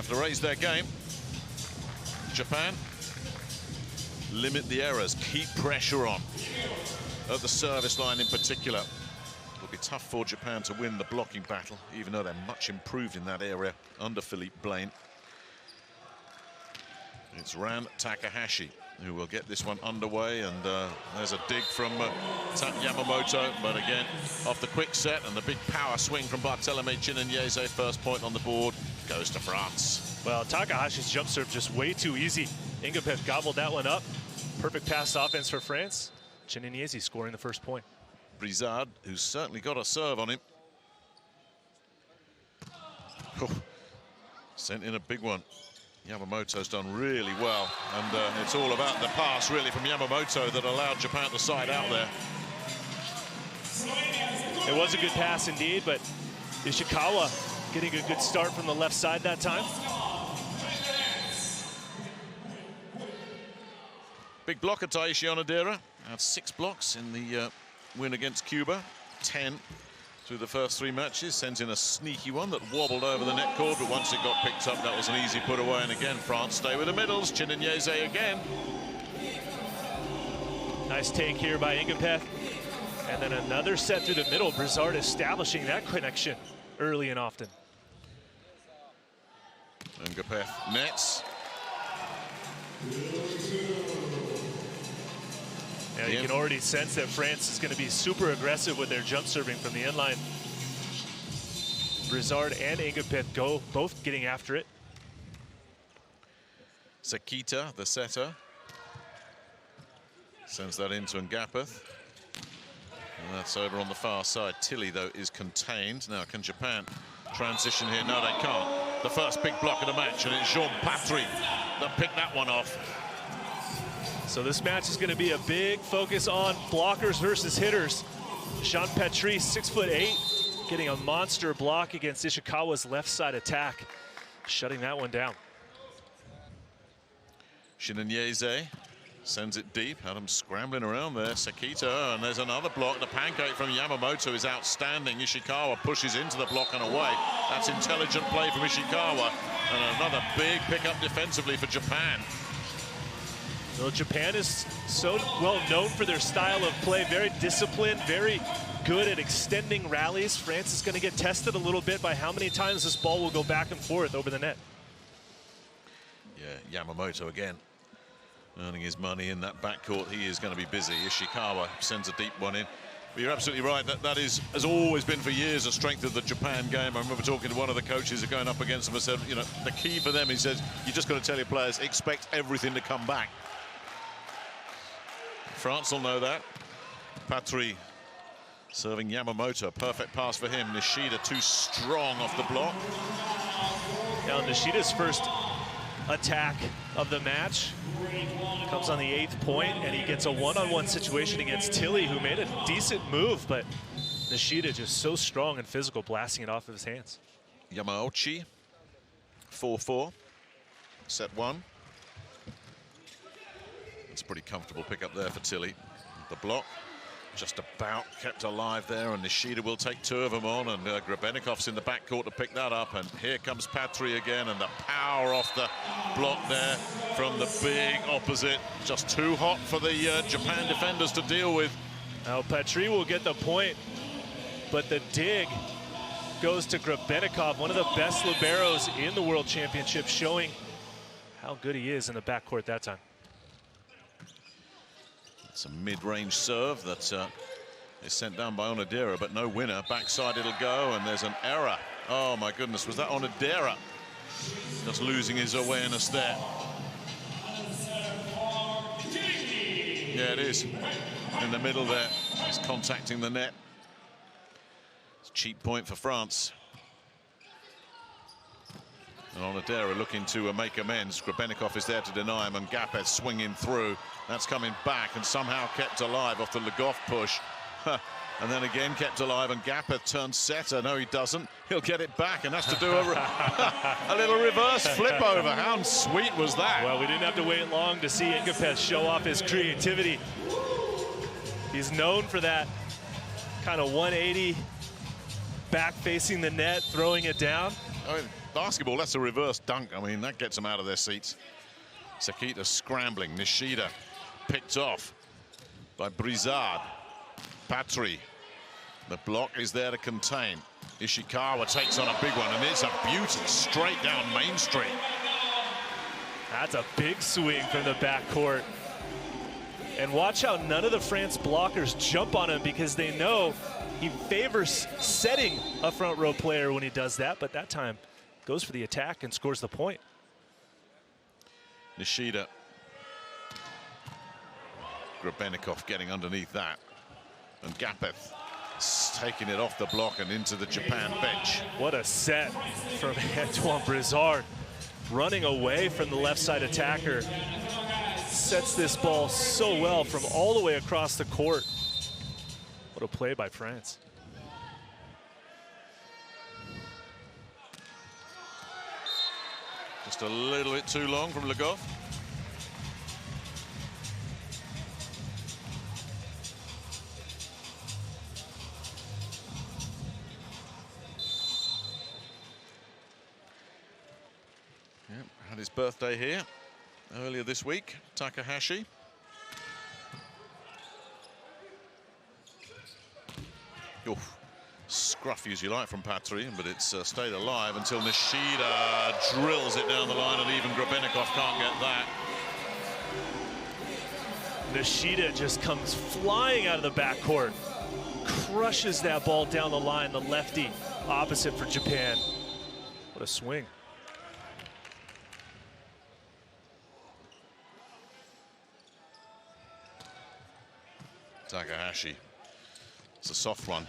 have to raise their game. Japan, limit the errors, keep pressure on at the service line in particular. It'll be tough for Japan to win the blocking battle, even though they're much improved in that area under Philippe Blaine. It's Ran Takahashi who will get this one underway, and there's a dig from Yamamoto, but again, off the quick set and the big power swing from Barthelemy Chinanieze, first point on the board goes to France. Well, Takahashi's jump serve just way too easy. Ingapeth gobbled that one up. Perfect pass offense for France. Chinanieze scoring the first point. Brizard, who's certainly got a serve on him. Oh, sent in a big one. Yamamoto's done really well, and it's all about the pass really from Yamamoto that allowed Japan to side out there. It was a good pass indeed, but Ishikawa getting a good start from the left side that time. Big blocker, Taishi Onodera. Had 6 blocks in the win against Cuba, 10 through the first 3 matches. Sends in a sneaky one that wobbled over the net cord, but once it got picked up, that was an easy put away. And again, France stay with the middles. Chinanieze again. Nice take here by Ingapeth. And then another set through the middle. Brizard establishing that connection early and often. Ingapeth nets. Yeah, you can already sense that France is going to be super aggressive with their jump serving from the end line. Brizard and Ingapeth both getting after it. Sakita, the setter, sends that into Ngapeth. And that's over on the far side. Tilly, though, is contained. Now, can Japan transition here? No, they can't. The first big block of the match, and it's Jean Patry that picked that one off. So this match is going to be a big focus on blockers versus hitters. Jean Patry, 6'8", getting a monster block against Ishikawa's left side attack, shutting that one down. Chinanieze sends it deep. Had him scrambling around there. Sakita, and there's another block. The pancake from Yamamoto is outstanding. Ishikawa pushes into the block and away. That's intelligent play from Ishikawa. And another big pickup defensively for Japan. Well, Japan is so well known for their style of play, very disciplined, very good at extending rallies. France is going to get tested a little bit by how many times this ball will go back and forth over the net. Yeah, Yamamoto again earning his money in that backcourt. He is going to be busy. Ishikawa sends a deep one in. But you're absolutely right, that has always been for years a strength of the Japan game. I remember talking to one of the coaches going up against them and said, you know, the key for them, he says, you just got to tell your players, expect everything to come back. France will know that. Patry serving Yamamoto, perfect pass for him. Nishida too strong off the block. Now Nishida's first attack of the match comes on the 8th point, and he gets a one-on-one situation against Tilly, who made a decent move, but Nishida just so strong and physical, blasting it off of his hands. Yamauchi, 4-4, set 1. It's a pretty comfortable pickup there for Tilly. The block just about kept alive there, and Nishida will take 2 of them on, and Grabenikov's in the backcourt to pick that up, and here comes Patry again, and the power off the block there from the big opposite. Just too hot for the Japan defenders to deal with. Now Patry will get the point, but the dig goes to Grabenikov, one of the best liberos in the World Championship, showing how good he is in the backcourt that time. It's a mid-range serve that is sent down by Onodera, but no winner. Backside it'll go, and there's an error. Oh my goodness, was that Onodera? Just losing his awareness there. Yeah, it is. In the middle there. He's contacting the net. It's a cheap point for France. And Onodera looking to make amends. Grabenikov is there to deny him, and Ngapeth swinging through. That's coming back and somehow kept alive off the Legoff push. And then again kept alive, and Ngapeth turns setter. No, he doesn't. He'll get it back, and has to do a little reverse flip over. How sweet was that? Well, we didn't have to wait long to see Ingapeth show off his creativity. He's known for that kind of 180, back facing the net, throwing it down. I mean, basketball, that's a reverse dunk. I mean, that gets them out of their seats. Sakita scrambling. Nishida picked off by Brizard. Patry. The block is there to contain. Ishikawa takes on a big one, and it's a beauty straight down Main Street. That's a big swing from the backcourt. And watch how none of the France blockers jump on him, because they know he favors setting a front row player when he does that, but that time goes for the attack and scores the point. Nishida. Grebennikov getting underneath that. And Gapeth taking it off the block and into the Japan bench. What a set from Antoine Brizard. Running away from the left side attacker. Sets this ball so well from all the way across the court. What a play by France. Just a little bit too long from Le Goff. Yep, had his birthday here earlier this week, Takahashi. Oof. Scruffy as you like from Patry, but it's stayed alive until Nishida drills it down the line, and even Grebennikov can't get that. Nishida just comes flying out of the backcourt, crushes that ball down the line, the lefty opposite for Japan. What a swing. Takahashi. It's a soft one.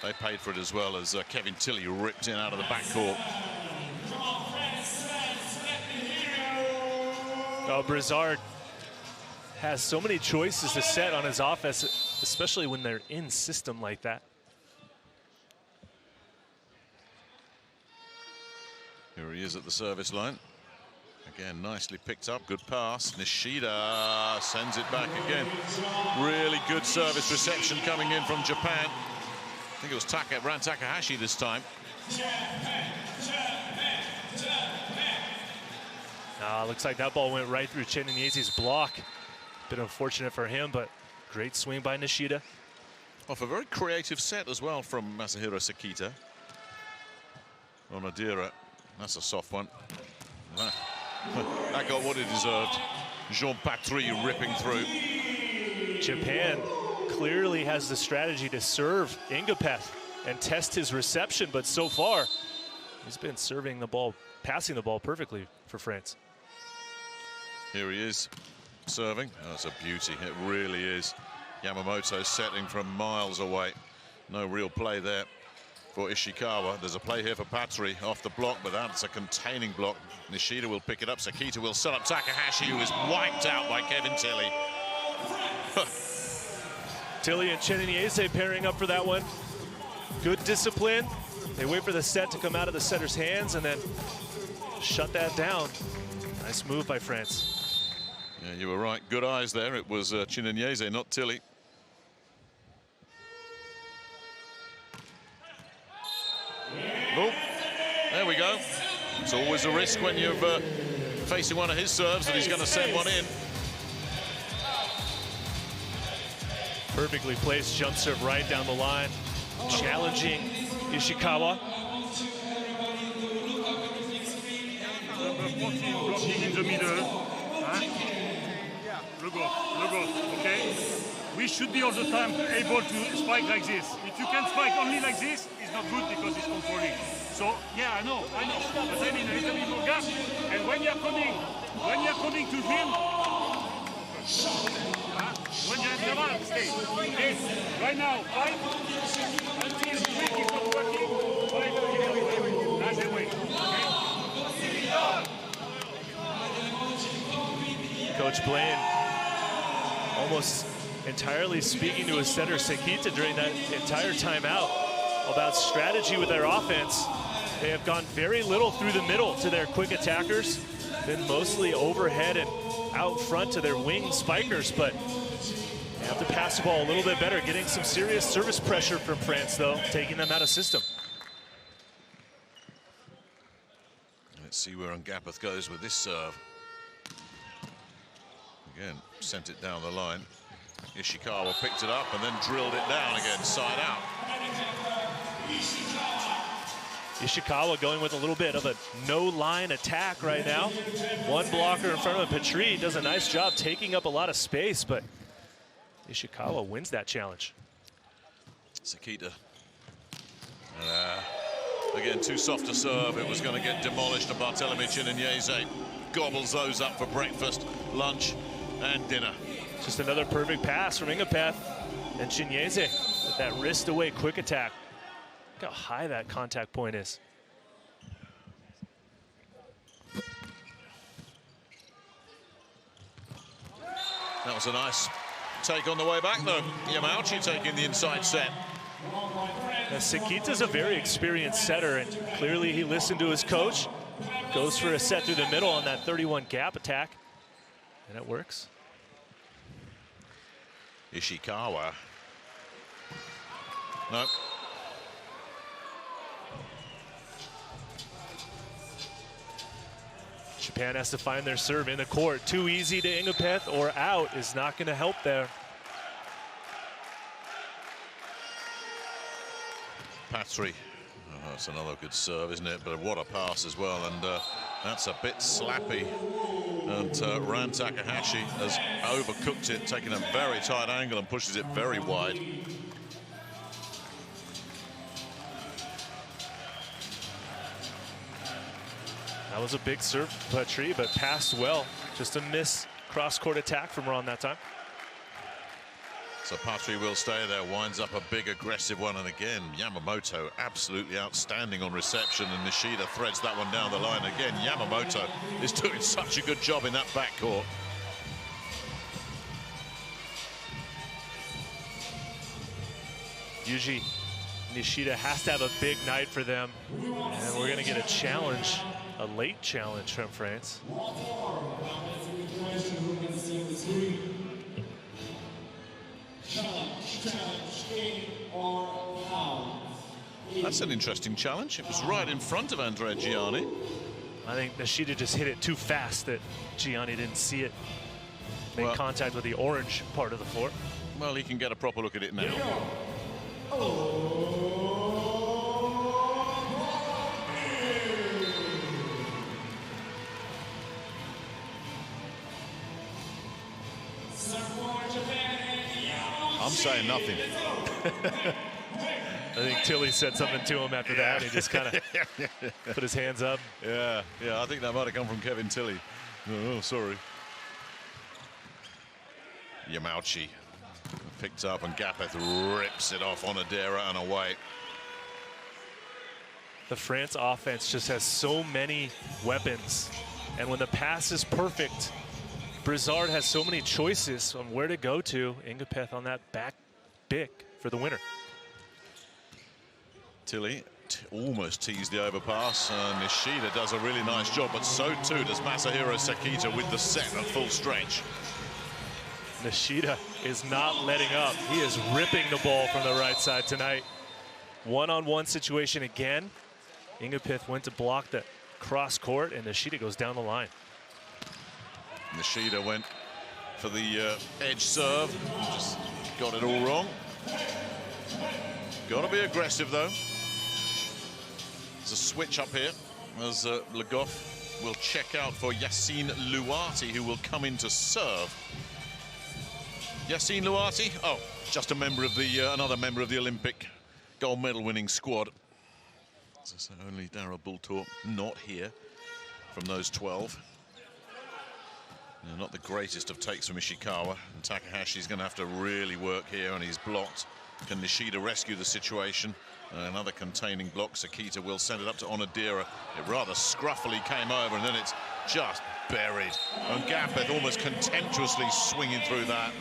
They paid for it as well, as Kevin Tilley ripped in out of the backcourt. Oh, Brizard has so many choices to set on his offense, especially when they're in system like that. Here he is at the service line. Again, nicely picked up, good pass. Nishida sends it back again. Really good service reception coming in from Japan. I think it was Takahashi this time. Looks like that ball went right through Chinese's block. Bit unfortunate for him, but great swing by Nishida. Off a very creative set as well from Masahiro Sakita. Onodira, that's a soft one. That got what it deserved. Jean Patry ripping through. Japan clearly has the strategy to serve Ingapeth and test his reception, but so far he's been serving the ball, passing the ball perfectly for France. Here he is serving. Oh, that's a beauty. It really is. Yamamoto setting from miles away. No real play there for Ishikawa. There's a play here for Patry off the block, but that's a containing block. Nishida will pick it up. Sakita will set up Takahashi, who is wiped out by Kevin Tilley. Tilley and Chinese pairing up for that one. Good discipline. They wait for the set to come out of the setter's hands and then shut that down. Nice move by France. Yeah, you were right. Good eyes there. It was Chinese, not Tilley. Oh, there we go. It's always a risk when you're facing one of his serves that he's going to send one in. Perfectly placed jump serve right down the line, challenging Ishikawa. Number 14 blocking in the middle. Look off, okay? We should be all the time able to spike like this. If you can spike only like this, it's not good because it's controlling. So, yeah, I know. But I mean, a little bit more gap. And when you're coming to him, when you're at the line, stay. Okay? Right now, fight until quick is not working. Fight, that's the way. Okay? Coach Blaine almost entirely speaking to his setter Sakita during that entire timeout about strategy with their offense. They have gone very little through the middle to their quick attackers, been mostly overhead and out front to their wing spikers, but they have to pass the ball a little bit better, getting some serious service pressure from France, though, taking them out of system. Let's see where Ngapeth goes with this serve. Again, sent it down the line. Ishikawa picked it up and then drilled it down again, side out. Ishikawa going with a little bit of a no-line attack right now. One blocker in front of him. Petrie does a nice job taking up a lot of space, but Ishikawa wins that challenge. Sakita. Again, too soft a serve. It was going to get demolished, and Bartolomic and Inyeze gobbles those up for breakfast, lunch, and dinner. Just another perfect pass from Ingapeth. And Chinyeze with that wrist away quick attack. Look how high that contact point is. That was a nice take on the way back, though. Yamauchi taking the inside set. Now, Sakita's a very experienced setter, and clearly he listened to his coach. Goes for a set through the middle on that 31 gap attack, and it works. Ishikawa. Nope. Japan has to find their serve in the court. Too easy to Ingapeth or out is not going to help there. Patry. Oh, that's another good serve, isn't it? But what a pass as well. And that's a bit slappy. And Ran Takahashi has overcooked it, taking a very tight angle and pushes it very wide. That was a big serve, Petrie, but passed well. Just a miss cross-court attack from Ron that time. So Patry will stay there, winds up a big aggressive one, and again Yamamoto absolutely outstanding on reception, and Nishida threads that one down the line. Again, Yamamoto is doing such a good job in that backcourt. Yuji Nishida has to have a big night for them, and we're going to get a challenge, a late challenge from France. That's an interesting challenge. It was right in front of Andrea Gianni. I think Nishida just hit it too fast that Gianni didn't see it. Made contact with the orange part of the floor. Well, he can get a proper look at it now. I'm saying nothing. I think Tilly said something to him after that. He just kind of put his hands up. Yeah, I think that might have come from Kevin Tilly. Oh, sorry. Yamauchi picked up, and Ngapeth rips it off on Adera and away. The France offense just has so many weapons, and when the pass is perfect, Brizard has so many choices on where to go to. Ingapeth on that back pick for the winner. Tilly almost teased the overpass. Nishida does a really nice job, but so too does Masahiro Sakita with the set at full stretch. Nishida is not letting up. He is ripping the ball from the right side tonight. One-on-one situation again. Ingapeth went to block the cross court, and Nishida goes down the line. Nishida went for the edge serve, just got it all wrong. Got to be aggressive though. There's a switch up here as Le Goff will check out for Yassine Louati, who will come in to serve. Yassine Louati, oh, just a member of the another member of the Olympic gold medal winning squad. As I say, only Daryl Bultor not here from those 12. Not the greatest of takes from Ishikawa, and Takahashi's going to have to really work here, and he's blocked. Can Nishida rescue the situation? Another containing block. Sakita will send it up to Onodera. It rather scruffily came over, and then it's just buried. And Ngapeth almost contemptuously swinging through that.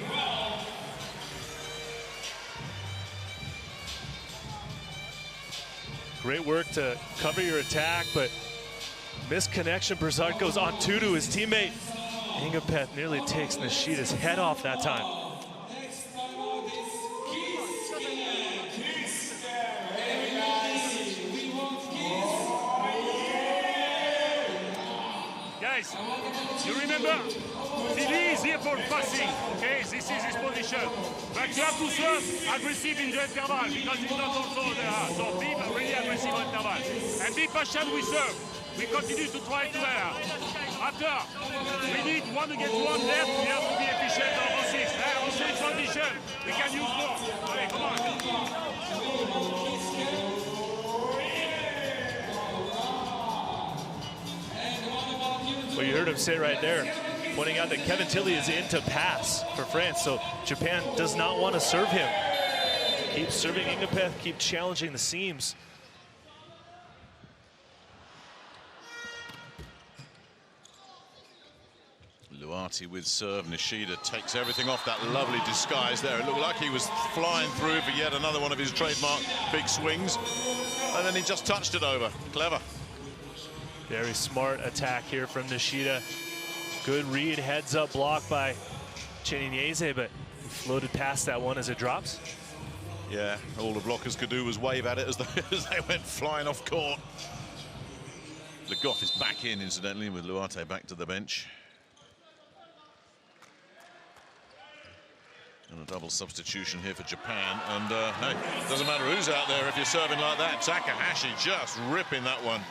Great work to cover your attack, but misconnection. Brizard goes on two to his teammate. Ingapeth nearly takes Nishida's head off that time. Guys, you remember, Tilly is here for passing, okay? This is his position. But you have to serve aggressive in the interval because it's not also there. So be really aggressive on interval. And be patient with serve. We continue to try to after, we need 1 against 1 left. We have to be efficient on O6. O6 condition, we can use more. Okay, come on. Well, you heard him say right there, pointing out that Kevin Tilly is in to pass for France, so Japan does not want to serve him. Keep serving Ingapeth, keep challenging the seams. Luati with serve. Nishida takes everything off that lovely disguise there. It looked like he was flying through for yet another one of his trademark big swings. And then he just touched it over. Clever. Very smart attack here from Nishida. Good read, heads up block by Chinyeze, but he floated past that one as it drops. Yeah, all the blockers could do was wave at it as they went flying off court. Le Goff is back in, incidentally, with Luati back to the bench. And a double substitution here for Japan. And hey, doesn't matter who's out there if you're serving like that. Takahashi just ripping that one.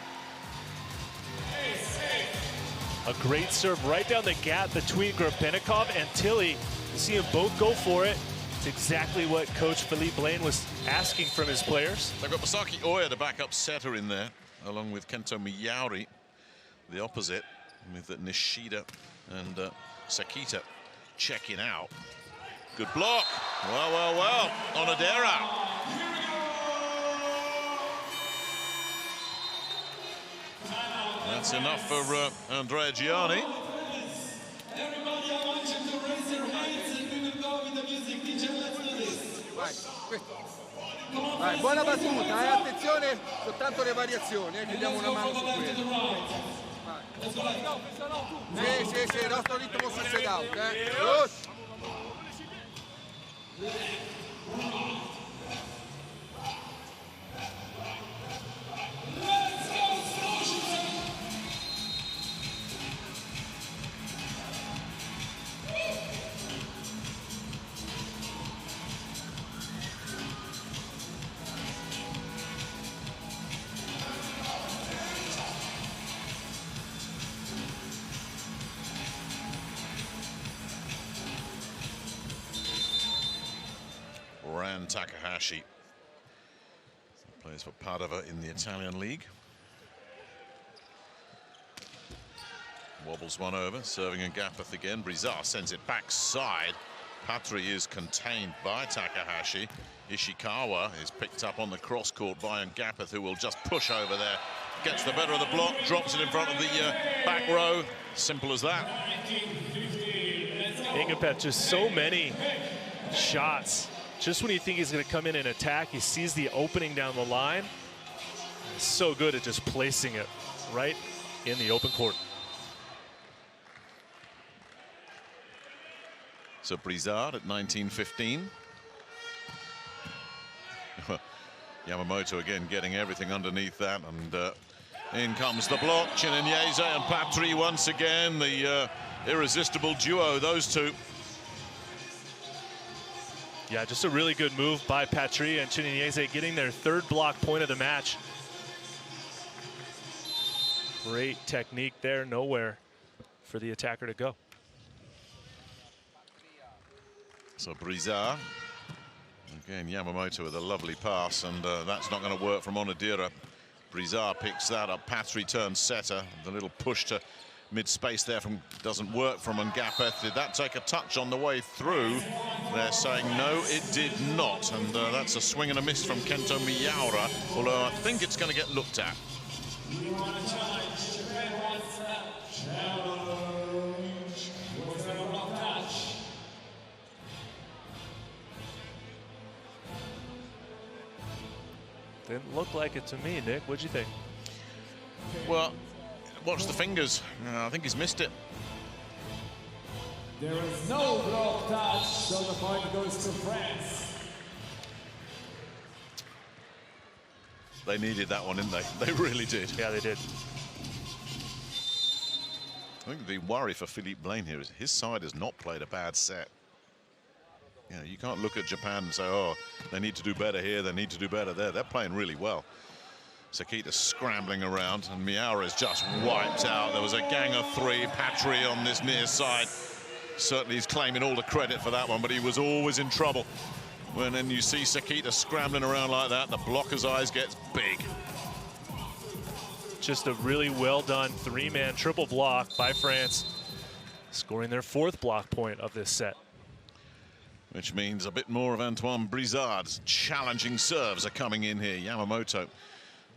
A great serve right down the gap between Grebenikov and Tilly. You see them both go for it. It's exactly what Coach Philippe Blaine was asking from his players. They've got Masaki Oya, the backup setter, in there, along with Kento Miyauri, the opposite, with Nishida and Sakita checking out. Good block. Well, well, well. Onodera. That's enough for Andrea Gianni. Vai, buona battuta, attenzione, soltanto le variazioni, che diamo una mano su quello. Sì, il nostro ritmo sul set out, Ran Takahashi plays for Padova in the Italian league. Wobbles one over, serving Ingapeth again. Brizard sends it backside. Patry is contained by Takahashi. Ishikawa is picked up on the cross court by Ingapeth, who will just push over there. Gets the better of the block, drops it in front of the back row. Simple as that. Ingapeth, just so many shots. Just when you think he's going to come in and attack, he sees the opening down the line. He's so good at just placing it right in the open court. So Brizard at 19-15. Yamamoto again getting everything underneath that, and in comes the block. Chinyeze and Patry once again, the irresistible duo, those two. Yeah, just a really good move by Patry and Chinyeze, getting their third block point of the match. Great technique there, nowhere for the attacker to go. So Brizard, again Yamamoto with a lovely pass, and that's not going to work from Onodera. Brizard picks that up, Patry turns setter, the little push to mid-space there doesn't work from Ingapeth. Did that take a touch on the way through? They're saying no, it did not. And that's a swing and a miss from Kento Miyaura, although I think it's going to get looked at. Didn't look like it to me, Nick. What'd you think? Well, watch the fingers. I think he's missed it. There is no block touch, so the point goes to France. They needed that one, didn't they? They really did. Yeah, they did. think the worry for Philippe Blaine here is his side has not played a bad set. You know, you can't look at Japan and say, oh, they need to do better here, they need to do better there. They're playing really well. Sakita scrambling around, and Miura's just wiped out. There was a gang of three. Patry on this near side. Certainly he's claiming all the credit for that one, but he was always in trouble. When then you see Sakita scrambling around like that, the blocker's eyes gets big. Just a really well done three-man triple block by France, scoring their 4th block point of this set. Which means a bit more of Antoine Brizard's challenging serves are coming in here. Yamamoto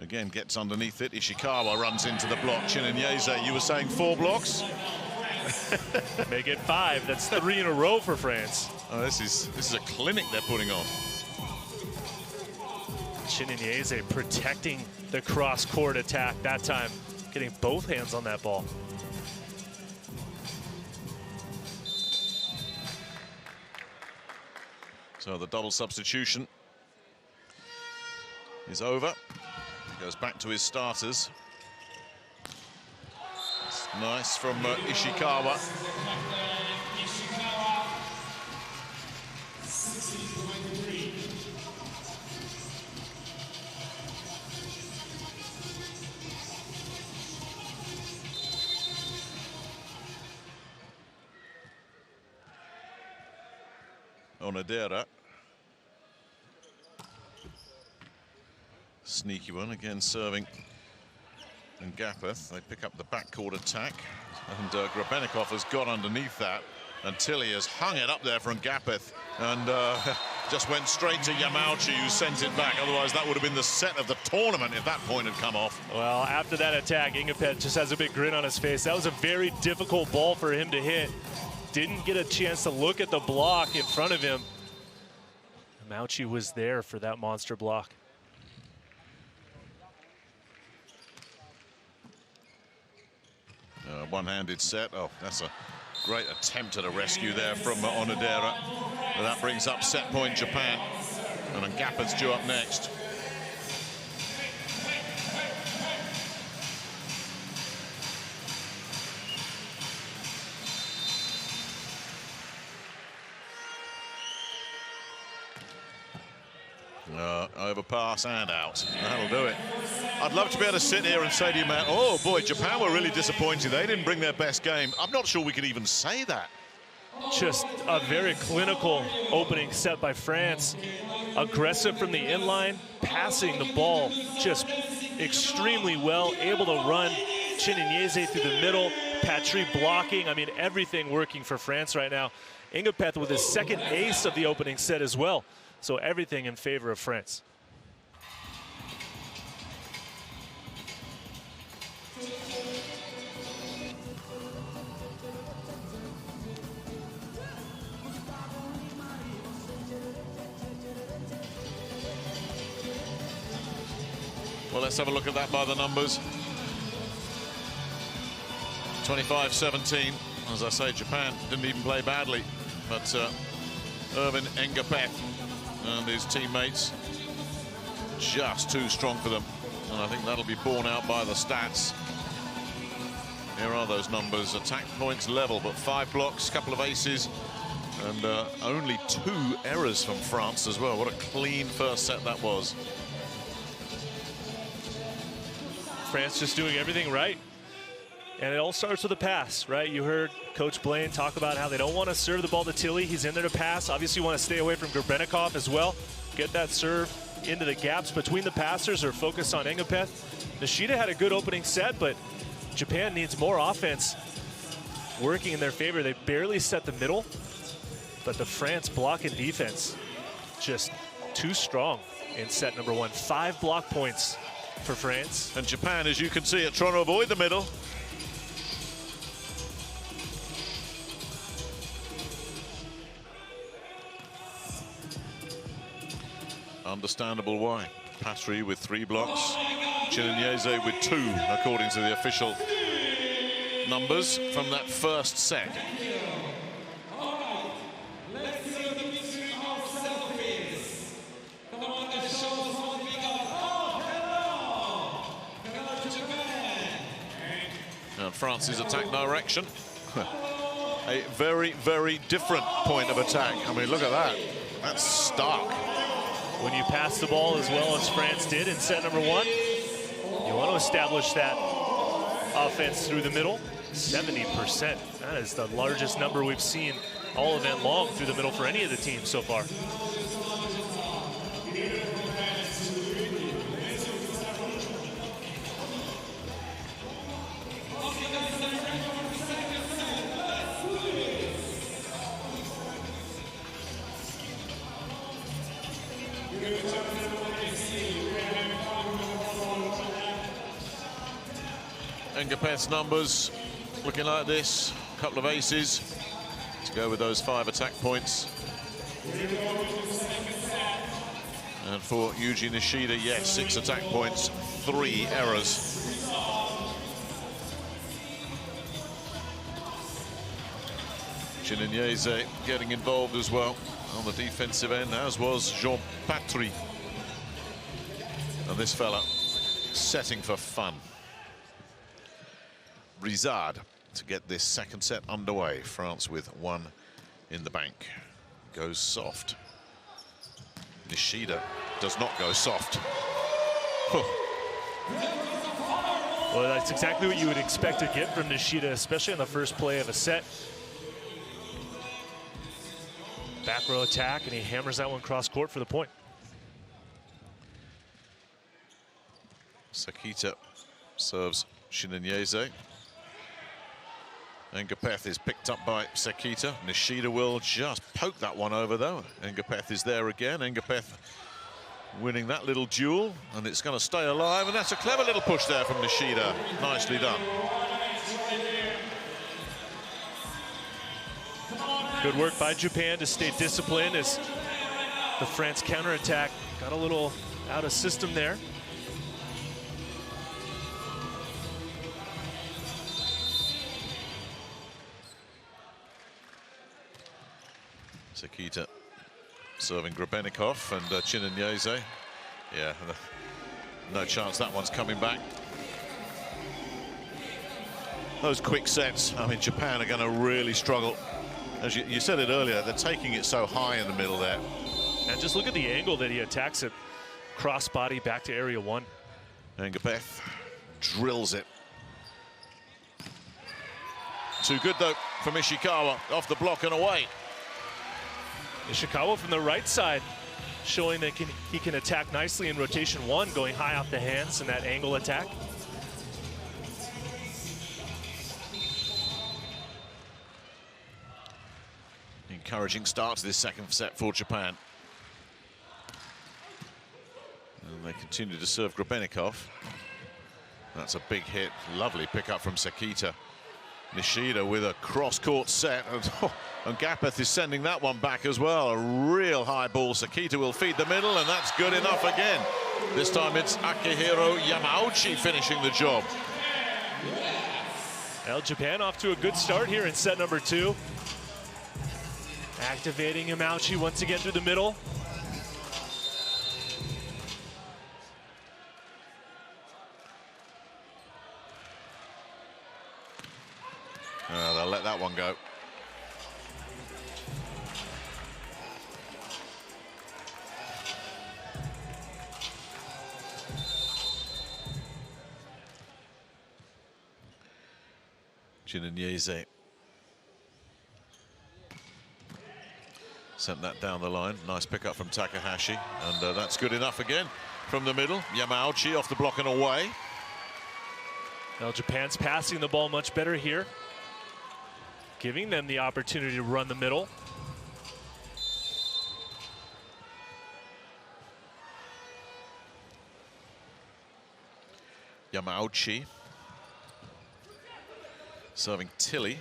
again gets underneath it. Ishikawa runs into the block. Chinyeze, you were saying 4 blocks? Make it 5. That's 3 in a row for France. Oh, this is a clinic they're putting on. Chinyeze protecting the cross-court attack that time, getting both hands on that ball. So the double substitution is over. He goes back to his starters. It's nice from Ishikawa. Onodera. Sneaky one again, serving. And Gapeth, they pick up the backcourt attack. And Grebennikov has got underneath that. And Tilly has hung it up there from Gapeth. And just went straight to Yamauchi, who sent it back. Otherwise, that would have been the set of the tournament if that point had come off. Well, after that attack, Ingapeth just has a big grin on his face. That was a very difficult ball for him to hit. Didn't get a chance to look at the block in front of him. Yamauchi was there for that monster block. One-handed set. Oh, that's a great attempt at a rescue there from Onodera. And that brings up set point Japan. And then Gapeth's due up next. Overpass and out. That'll do it. I'd love to be able to sit here and say to you, Matt, oh boy, Japan were really disappointed. They didn't bring their best game. I'm not sure we could even say that. Just a very clinical opening set by France. Aggressive from the inline, passing the ball just extremely well, able to run Chinyeze through the middle, Patry blocking. I mean, everything working for France right now. Ingapeth with his 2nd ace of the opening set as well. So everything in favor of France. Well, let's have a look at that by the numbers. 25-17. As I say, Japan didn't even play badly, but Irvin Ngapeth and his teammates just too strong for them, and I think that'll be borne out by the stats. Here are those numbers. Attack points level, but 5 blocks, couple of aces, and only 2 errors from France as well. What a clean first set that was. France just doing everything right. And it all starts with a pass, right? You heard Coach Blaine talk about how they don't want to serve the ball to Tilly. He's in there to pass. Obviously, you want to stay away from Grebennikov as well. Get that serve into the gaps between the passers or focus on Ngapeth. Nishida had a good opening set, but Japan needs more offense working in their favor. They barely set the middle, but the France block and defense just too strong in set number 1. 5 block points for France. And Japan, as you can see, are trying to avoid the middle. Understandable why. Patry with 3 blocks. Chinyeze with 2, according to the official numbers from that first set. Now France's attack direction. A very, very different point of attack. I mean, look at that. That's stark. When you pass the ball as well as France did in set number 1, you want to establish that offense through the middle. 70%. That is the largest number we've seen all event long through the middle for any of the teams so far. Ngapeth's numbers looking like this. A couple of aces to go with those 5 attack points. And for Yuji Nishida, yes, 6 attack points, 3 errors. Chinenyeze getting involved as well on the defensive end, as was Jean Patry. And this fella setting for fun. Rizard to get this second set underway. France with 1 in the bank. Goes soft. Nishida does not go soft. Well, that's exactly what you would expect to get from Nishida, especially on the first play of a set. Back row attack, and he hammers that one cross court for the point. Sakita serves Chinenyeze. Ngapeth is picked up by Sakita. Nishida will just poke that one over, though. Ngapeth is there again. Ngapeth winning that little duel, and it's going to stay alive. And that's a clever little push there from Nishida. Nicely done. Good work by Japan to stay disciplined as the France counterattack got a little out of system there. Sakita serving Grebenikov and Chinenyeze. Yeah, no chance that one's coming back. Those quick sets, I mean, Japan are going to really struggle. As you said it earlier, they're taking it so high in the middle there. And just look at the angle that he attacks it. Crossbody back to area 1. Ngapeth drills it. Too good, though, from Ishikawa. Off the block and away. Ishikawa from the right side, showing that he can attack nicely in rotation 1, going high off the hands in that angle attack. Encouraging start to this second set for Japan. And they continue to serve Grebenikov. That's a big hit. Lovely pickup from Sakita. Nishida with a cross-court set, and Ngapeth is sending that one back as well. A real high ball. Sakita will feed the middle, and that's good enough again. This time it's Akihiro Yamauchi finishing the job. Well, Japan off to a good start here in set number 2. Activating Yamauchi once again through the middle. They'll let that one go. Chinenyeze sent that down the line. Nice pickup from Takahashi, and that's good enough again from the middle. Yamauchi off the block and away. Now Japan's passing the ball much better here, giving them the opportunity to run the middle. Yamauchi serving Tilly,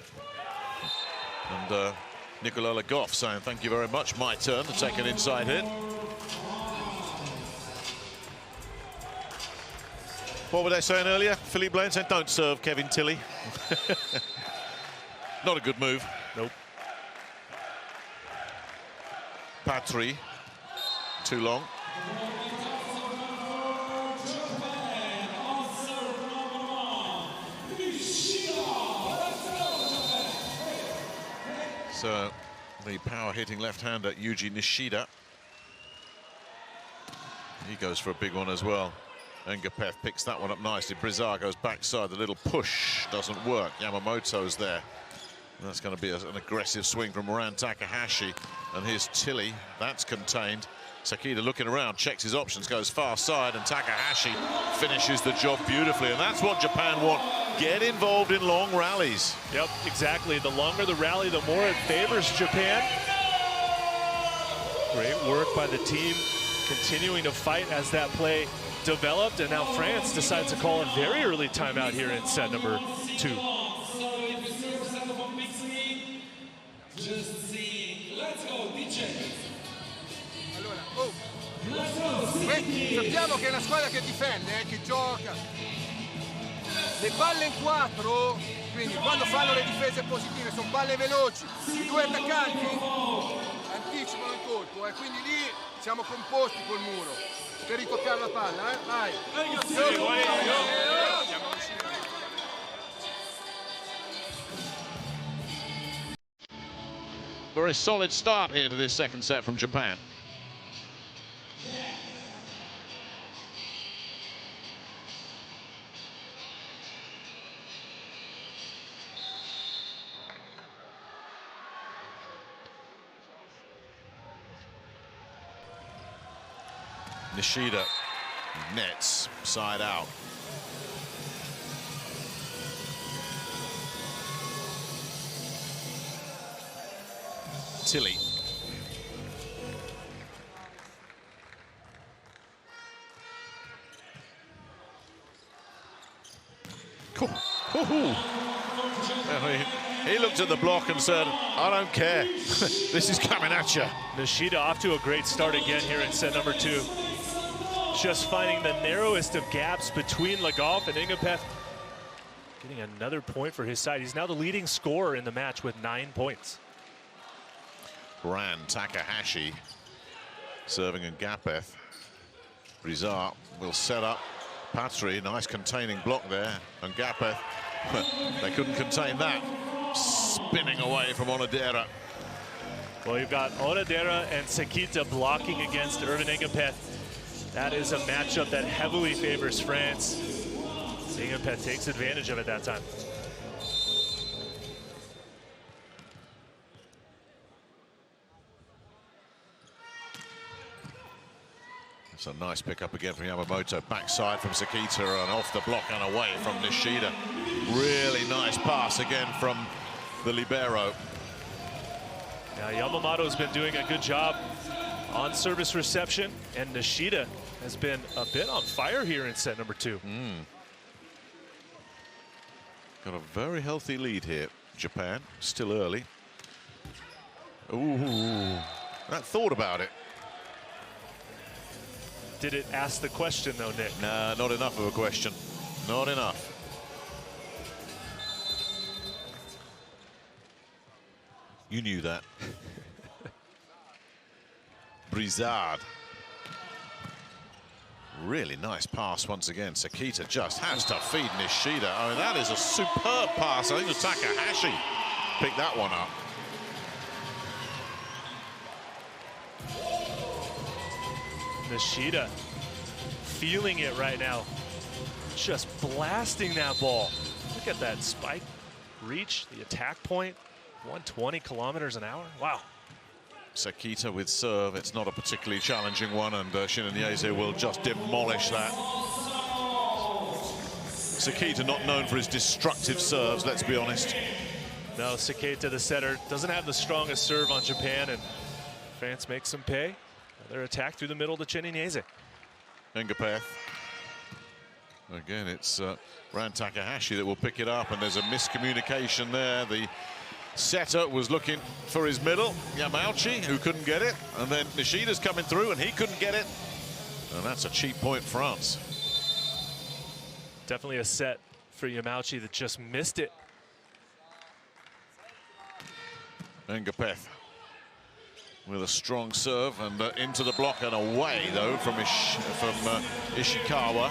and Nicolas Le Goff saying thank you very much, my turn to take an inside hit. What were they saying earlier? Philippe Blaine said don't serve Kevin Tilly. Not a good move. Nope. Patry, too long. So the power-hitting left-hander Yuji Nishida. He goes for a big one as well. Ngapeth picks that one up nicely. Brizard goes backside. The little push doesn't work. Yamamoto's there. And that's going to be an aggressive swing from Moran Takahashi. And here's Tilly. That's contained. Sakita looking around, checks his options, goes far side, and Takahashi finishes the job beautifully. And that's what Japan want. Get involved in long rallies. Yep, exactly. The longer the rally, the more it favors Japan. Great work by the team, continuing to fight as that play developed. And now France decides to call a very early timeout here in set number 2. Sappiamo che è una squadra che difende, che gioca. Le palle in 4, quindi quando fanno le difese positive sono palle veloci, i due attaccanti anticipano il colpo, quindi lì siamo composti col muro per ritoccare la palla, vai. Very solid start here to this second set from Japan. Nishida nets side out. Tilly. Cool. He looked at the block and said, I don't care. This is coming at you. Nishida off to a great start again here in set number 2. Just finding the narrowest of gaps between Legoff and Ngapeth. Getting another point for his side. He's now the leading scorer in the match with 9 points. Moran Takahashi serving Ngapeth. Brizard will set up Patry. Nice containing block there. Ngapeth, they couldn't contain that. Spinning away from Onodera. Well, you've got Onodera and Sakita blocking against Irvin Ngapeth. That is a matchup that heavily favors France. Ngapeth takes advantage of it that time. It's a nice pickup again from Yamamoto. Backside from Sakita and off the block and away from Nishida. Really nice pass again from the libero. Now Yamamoto's been doing a good job on service reception, and Nishida has been a bit on fire here in set number 2. Got a very healthy lead here, Japan. Still early. Ooh, that thought about it. Did it ask the question, though, Nick? Nah, not enough of a question. Not enough. You knew that. Brizard. Really nice pass once again. Sakita just has to feed Nishida. I mean, that is a superb pass. I think it was Takahashi picked that one up. Nishida feeling it right now. Just blasting that ball. Look at that spike reach, the attack point, 120 kilometers an hour. Wow. Sakita with serve. It's not a particularly challenging one, and Shinanyeze will just demolish that. Sakita not known for his destructive serves, let's be honest. No, Sakita, the setter, doesn't have the strongest serve on Japan, and France makes them pay. Another attack through the middle to Shinanyeze. Ngapeth. Again, it's Moran Takahashi that will pick it up, and there's a miscommunication there. The setter was looking for his middle, Yamauchi, who couldn't get it, and then Nishida's coming through and he couldn't get it, and that's a cheap point, France. Definitely a set for Yamauchi that just missed it. Ngapeth with a strong serve and into the block and away though from Ishikawa.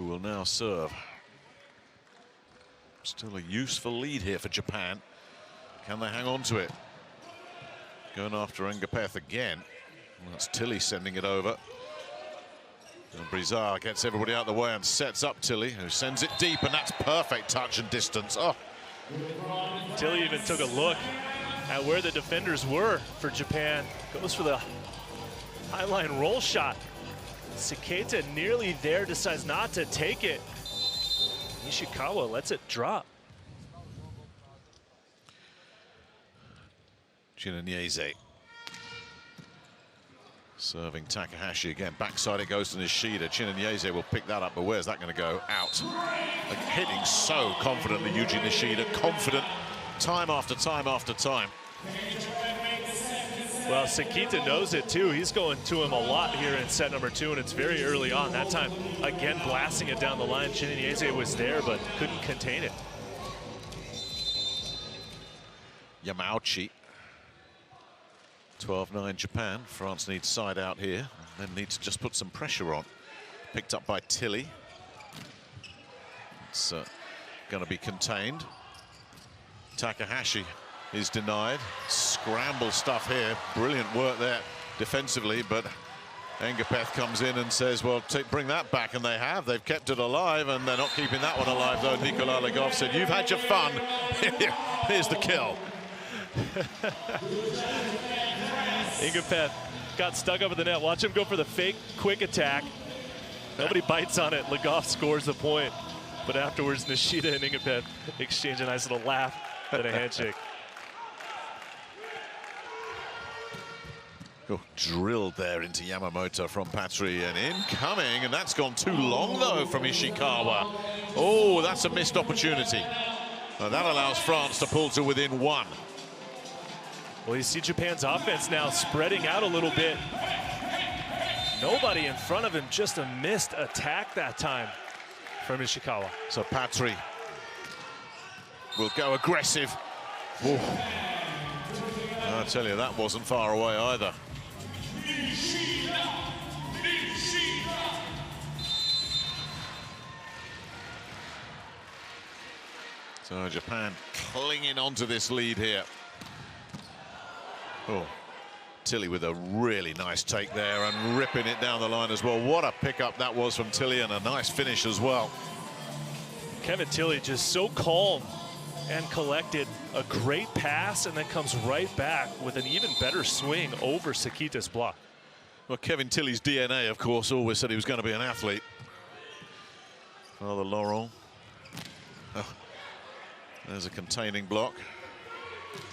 will now serve. Still a useful lead here for Japan. Can they hang on to it? Going after Engapeth again. That's Tilly sending it over. And Brizard gets everybody out of the way and sets up Tilly, who sends it deep, and that's perfect touch and distance. Oh. Tilly even took a look at where the defenders were for Japan. Goes for the highline roll shot. Sakata nearly there, decides not to take it. Ishikawa lets it drop. Chinanyeze serving Takahashi again. Backside it goes to Nishida. Chinanyeze will pick that up, but where's that going to go? Out. Like, hitting so confidently, Yuji Nishida. Confident time after time after time. Well, Sakita knows it too. He's going to him a lot here in set number 2, and it's very early on. That time, again, blasting it down the line. Chinanyeze was there, but couldn't contain it. Yamauchi. 12-9 Japan. France needs side out here, and then needs to just put some pressure on. Picked up by Tilly. It's going to be contained. Takahashi is denied. Scramble stuff here. Brilliant work there defensively, but Engapeth comes in and says, well, bring that back, and they have. They've kept it alive, and they're not keeping that one alive, though. Nicolas Legov said, you've had your fun. Here's the kill. Engapeth got stuck up at the net. Watch him go for the fake quick attack. Nobody bites on it. Legov scores the point. But afterwards, Nishida and Engapeth exchange a nice little laugh and a handshake. Oh, drilled there into Yamamoto from Patry, and incoming, and that's gone too long, though, from Ishikawa. Oh, that's a missed opportunity. Well, that allows France to pull to within 1. Well, you see Japan's offense now spreading out a little bit. Nobody in front of him, just a missed attack that time from Ishikawa. So Patry will go aggressive. Ooh. I tell you, that wasn't far away either. So Japan clinging onto this lead here. Oh, Tilly with a really nice take there and ripping it down the line as well. What a pickup that was from Tilly, and a nice finish as well. Kevin Tilly just so calm and collected. A great pass, and then comes right back with an even better swing over Sakita's block. Well, Kevin Tilly's DNA, of course, always said he was going to be an athlete. Father Laurent. Oh, there's a containing block.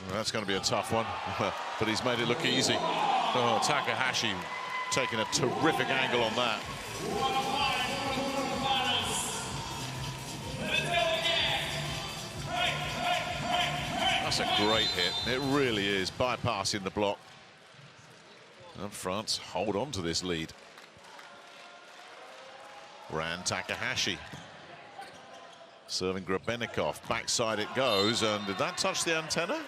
Well, that's going to be a tough one, but he's made it look easy. Oh, Takahashi taking a terrific angle on that. That's a great hit. It really is, bypassing the block. And France hold on to this lead. Ran Takahashi. Serving Grebennikov. Backside it goes, and did that touch the antenna?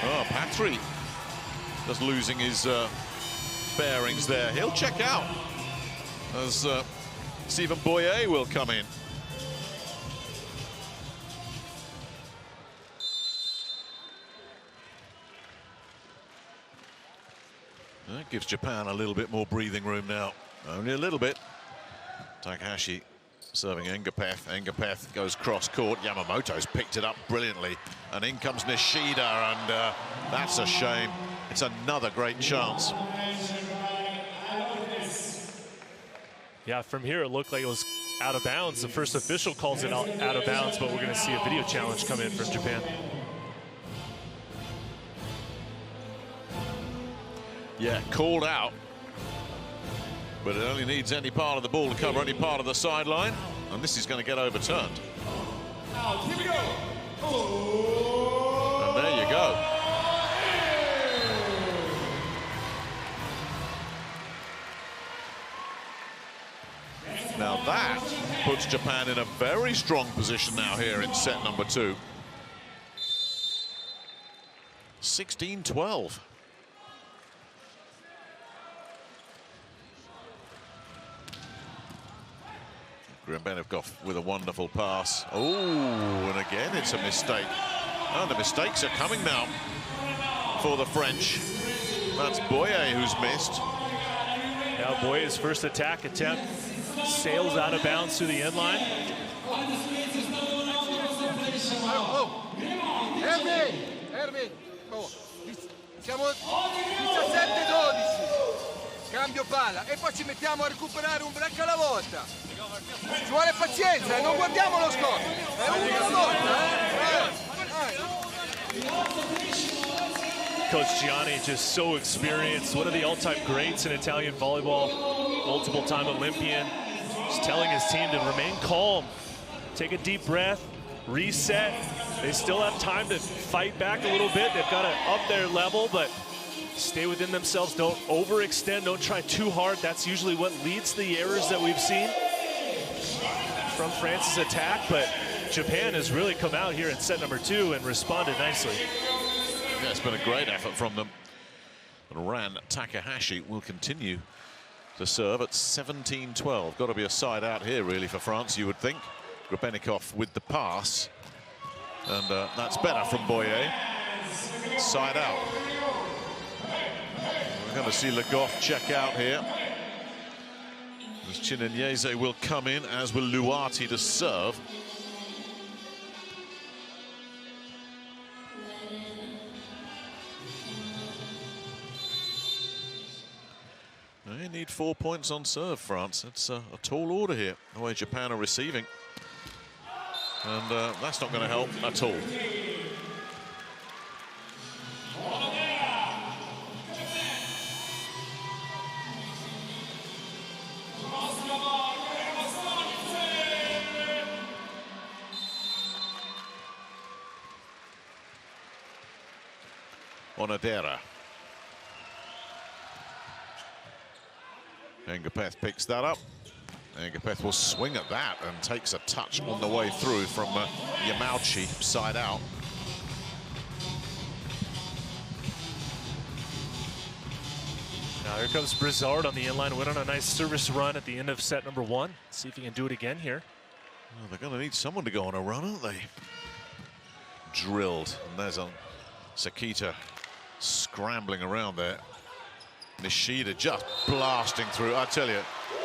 Oh, Patry just losing his bearings there. He'll check out as Stephen Boyer will come in. That gives Japan a little bit more breathing room now. Only a little bit. Takahashi serving Engapeth. Engapeth goes cross court. Yamamoto's picked it up brilliantly. And in comes Nishida, and that's a shame. It's another great chance. Yeah, from here it looked like it was out of bounds. The first official calls it out of bounds, but we're going to see a video challenge come in from Japan. Yeah, called out. But it only needs any part of the ball to cover any part of the sideline, and this is going to get overturned. Here we go. And there you go. Now that puts Japan in a very strong position now here in set number 2. 16-12. Grebennikov with a wonderful pass. Oh, and again it's a mistake. Oh, the mistakes are coming now for the French. That's Boyer who's missed. Now Boyer's first attack attempt sails out of bounds through the end line. Erwin, siamo 17-12. Cambio palla e poi ci mettiamo a recuperare un break alla volta. Ci vuole pazienza e non guardiamo lo score. È uno alla volta. Coach Gianni just so experienced, one of the all-time greats in Italian volleyball, multiple-time Olympian, just telling his team to remain calm, take a deep breath, reset. They still have time to fight back a little bit. They've got to up their level, but stay within themselves. Don't overextend. Don't try too hard. That's usually what leads to the errors that we've seen from France's attack. But Japan has really come out here in set number 2 and responded nicely. Yeah, it's been a great effort from them. And Ran Takahashi will continue to serve at 17-12. Got to be a side out here, really, for France, you would think. Grebennikov with the pass. And that's better from Boyer. Side out. We're going to see Le Goff check out here. As Chinanyeze will come in, as will Luati to serve. They need 4 points on serve, France. It's a tall order here, the way Japan are receiving. And that's not going to help at all. Onodera. Engapeth picks that up. Engapeth will swing at that and takes a touch on the way through from Yamauchi, side out. Now here comes Brizard on the inline, went on a nice service run at the end of set number 1. See if he can do it again here. Well, they're going to need someone to go on a run, aren't they? Drilled. And there's a Sakita scrambling around there. Nishida just blasting through. I tell you,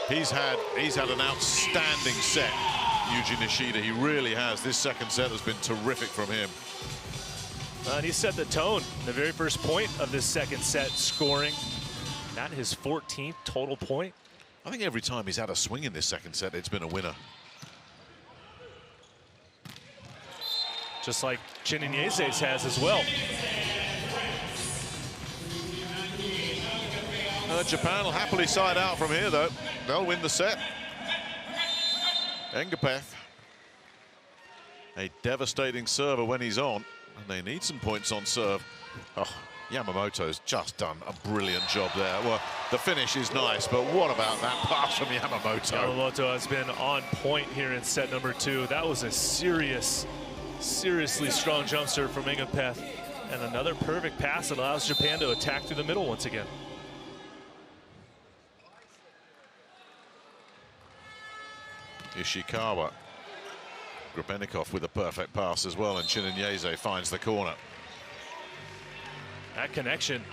he's had an outstanding set, Yuji Nishida. He really has. This second set has been terrific from him. And he set the tone in the very first point of this second set, scoring at his 14th total point. I think every time he's had a swing in this second set, it's been a winner. Just like Chinanyeze's has as well. Japan will happily side out from here, though. They'll win the set. Engapeth, a devastating server when he's on, and they need some points on serve. Oh, Yamamoto's just done a brilliant job there. Well, the finish is nice, but what about that pass from Yamamoto? Yamamoto has been on point here in set number 2. That was a seriously strong jump serve from Engapeth, and another perfect pass that allows Japan to attack through the middle once again. Ishikawa. Grebennikov with a perfect pass as well, and Chinanyeze finds the corner. That connection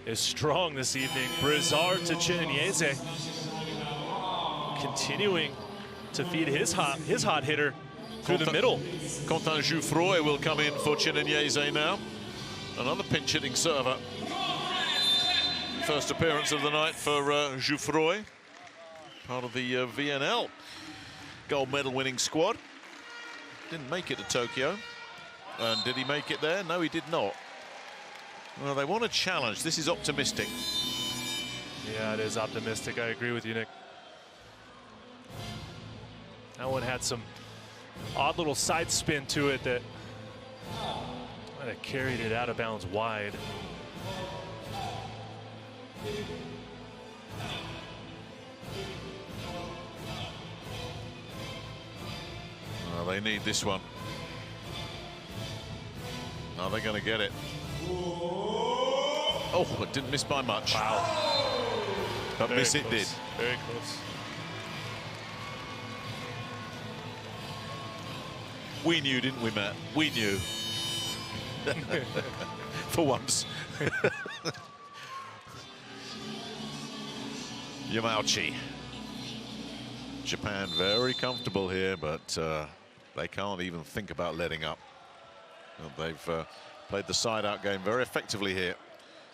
is strong this evening. Brizard to Chinanyeze, continuing to feed his hot hitter through the middle. Quentin Jouffroy will come in for Chinanyeze now. Another pinch-hitting server. First appearance of the night for Jouffroy, part of the VNL gold medal winning squad. Didn't make it to Tokyo. And did he make it there? No, he did not. Well, they want a challenge. This is optimistic. Yeah, it is optimistic. I agree with you, Nick. That one had some odd little side spin to it that might have carried it out of bounds wide. They need this one. Are they going to get it? Oh, it didn't miss by much. Wow. But Very miss close. it did. Very close. We knew, didn't we, Matt? We knew. For once. Yamauchi. Japan very comfortable here, but they can't even think about letting up. Well, they've played the side-out game very effectively here.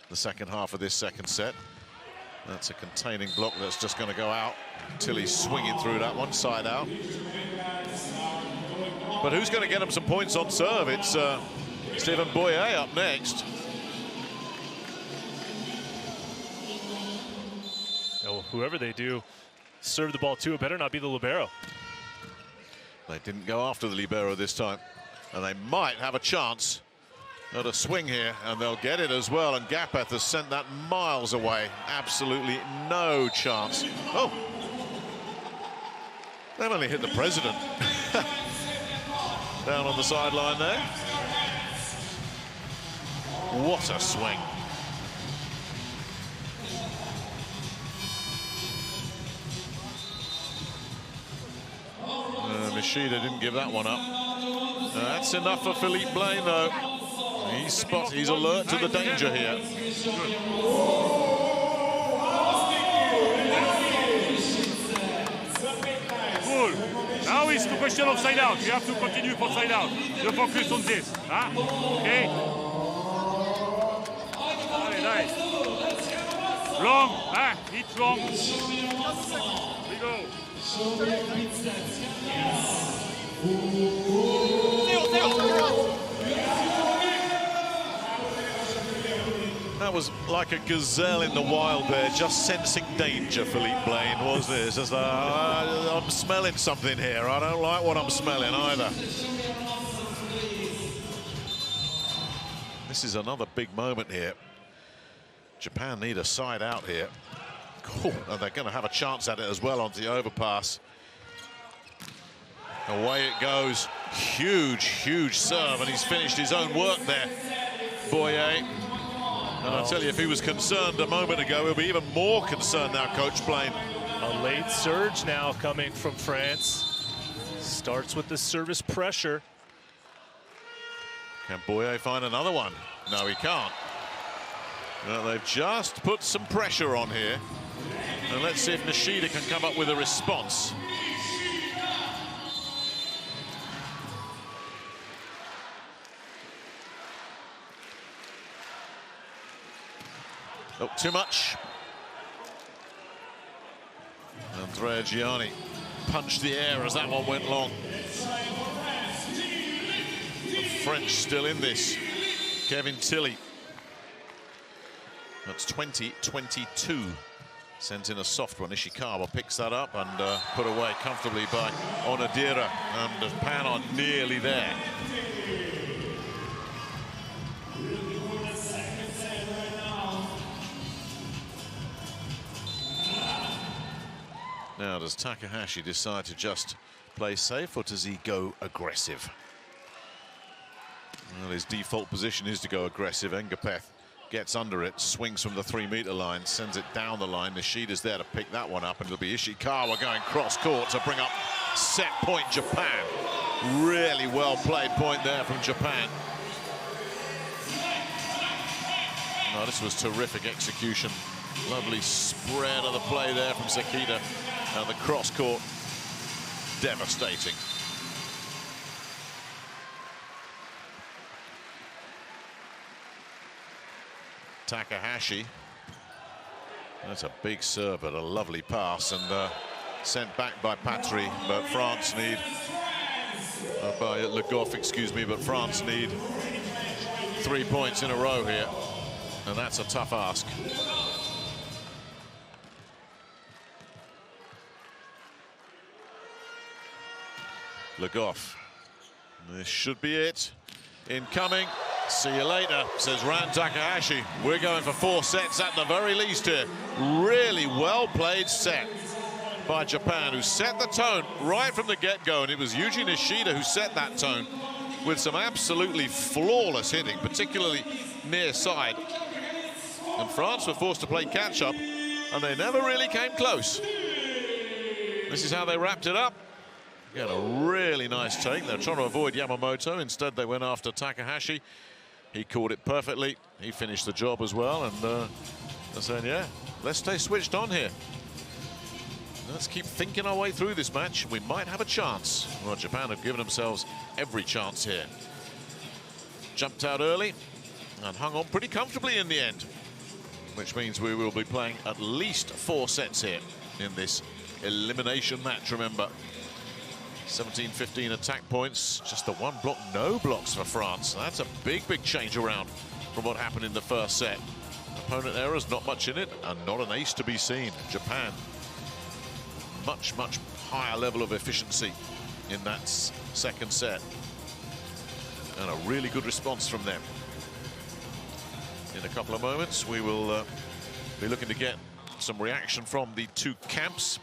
The second half of this second set. That's a containing block that's just going to go out. Tilly's swinging through that one, side out. But who's going to get him some points on serve? It's Stephen Boyer up next. Oh, whoever they do serve the ball to, it better not be the libero. They didn't go after the libero this time, and they might have a chance at a swing here, and they'll get it as well. And Gapeth has sent that miles away. Absolutely no chance. Oh, they've only hit the president. Down on the sideline there. What a swing. Nishida didn't give that one up. That's enough for Philippe Blaine, though. He's alert to the danger here. Cool. Now it's the question of side out. You have to continue for side out. You focus on this. Huh? Okay? Very nice. Long. Huh? Hit long. We go. That was like a gazelle in the wild there, just sensing danger, Philippe Blaine, wasn't it? It's just I'm smelling something here. I don't like what I'm smelling either. This is another big moment here. Japan need a side out here. Cool. And they're going to have a chance at it as well onto the overpass. Away it goes. Huge, huge serve, and he's finished his own work there, Boyer. And I'll tell you, if he was concerned a moment ago, he'll be even more concerned now, Coach Blaine. A late surge now coming from France. Starts with the service pressure. Can Boyer find another one? No, he can't. Well, they've just put some pressure on here. And let's see if Nishida can come up with a response. Oh, too much. Andrea Gianni punched the air as that one went long. The French still in this. Kevin Tilly. That's 20-22. Sent in a soft one. Ishikawa picks that up and put away comfortably by Onodira. And Japan are nearly there. Now, does Takahashi decide to just play safe, or does he go aggressive? Well, his default position is to go aggressive. Ngapeth gets under it, swings from the 3-meter line, sends it down the line. Nishida's there to pick that one up, and it'll be Ishikawa going cross-court to bring up set point Japan. Really well played point there from Japan. No, this was terrific execution. Lovely spread of the play there from Sekida. And the cross-court, devastating. Takahashi. That's a big serve, but a lovely pass, and sent back by Patry. But France need, by Le Goff, excuse me, but France need 3 points in a row here, and that's a tough ask. Le Goff. This should be it. Incoming. See you later, says Ran Takahashi. We're going for 4 sets at the very least here. Really well played set by Japan, who set the tone right from the get-go, and it was Yuji Nishida who set that tone with some absolutely flawless hitting, particularly near side. And France were forced to play catch-up, and they never really came close. This is how they wrapped it up. Again, a really nice take. They're trying to avoid Yamamoto. Instead, they went after Takahashi. He caught it perfectly. He finished the job as well. And they're saying, yeah, let's stay switched on here. Let's keep thinking our way through this match. We might have a chance. Well, Japan have given themselves every chance here. Jumped out early and hung on pretty comfortably in the end, which means we will be playing at least 4 sets here in this elimination match. Remember, 17-15 attack points, just the 1 block, no blocks for France. That's a big change around from what happened in the first set. Opponent errors, not much in it, and not an ace to be seen. Japan, much higher level of efficiency in that second set, and a really good response from them. In a couple of moments, we will be looking to get some reaction from the 2 camps.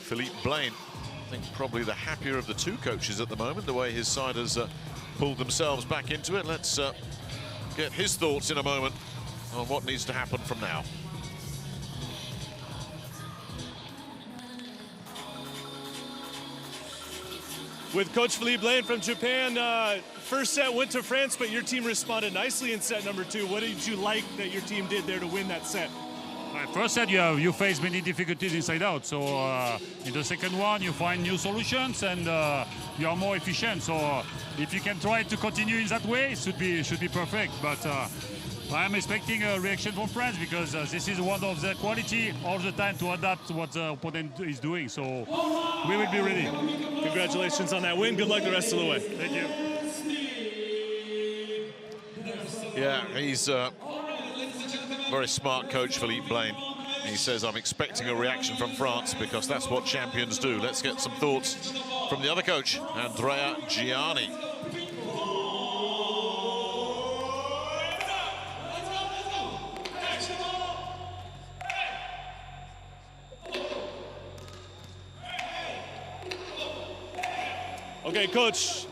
Philippe Blaine, I think probably the happier of the 2 coaches at the moment, the way his side has pulled themselves back into it. Let's get his thoughts in a moment on what needs to happen from now. With Coach Philippe Blaine from Japan, first set went to France, but your team responded nicely in set number 2. What did you like that your team did there to win that set? First set, you face many difficulties inside out. So in the second one, you find new solutions and you are more efficient. So if you can try to continue in that way, it should be perfect. But I'm expecting a reaction from France because this is one of their quality all the time to adapt to what the opponent is doing. So we will be ready. Congratulations on that win. Good luck the rest of the way. Thank you. Yeah, he's very smart coach, Philippe Blaine. He says, I'm expecting a reaction from France because that's what champions do. Let's get some thoughts from the other coach, Andrea Gianni. Okay, Coach,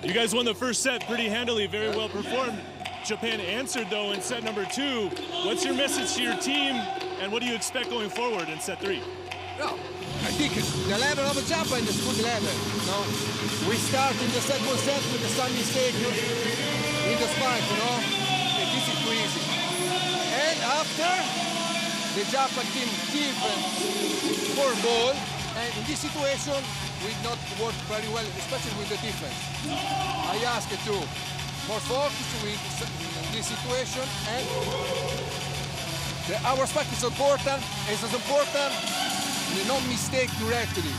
you guys won the first set pretty handily, very well performed. Japan answered, though, in set number 2. What's your message to your team, and what do you expect going forward in set 3? No, I think the level of Japan is good level. No, we start in the second set with some mistake in the spike, and this is too easy. And after, the Japan team give 4 ball, and in this situation, we not work very well, especially with the defense. I ask it to more focus with this situation, and our spike is important. It's as important the no mistake directly.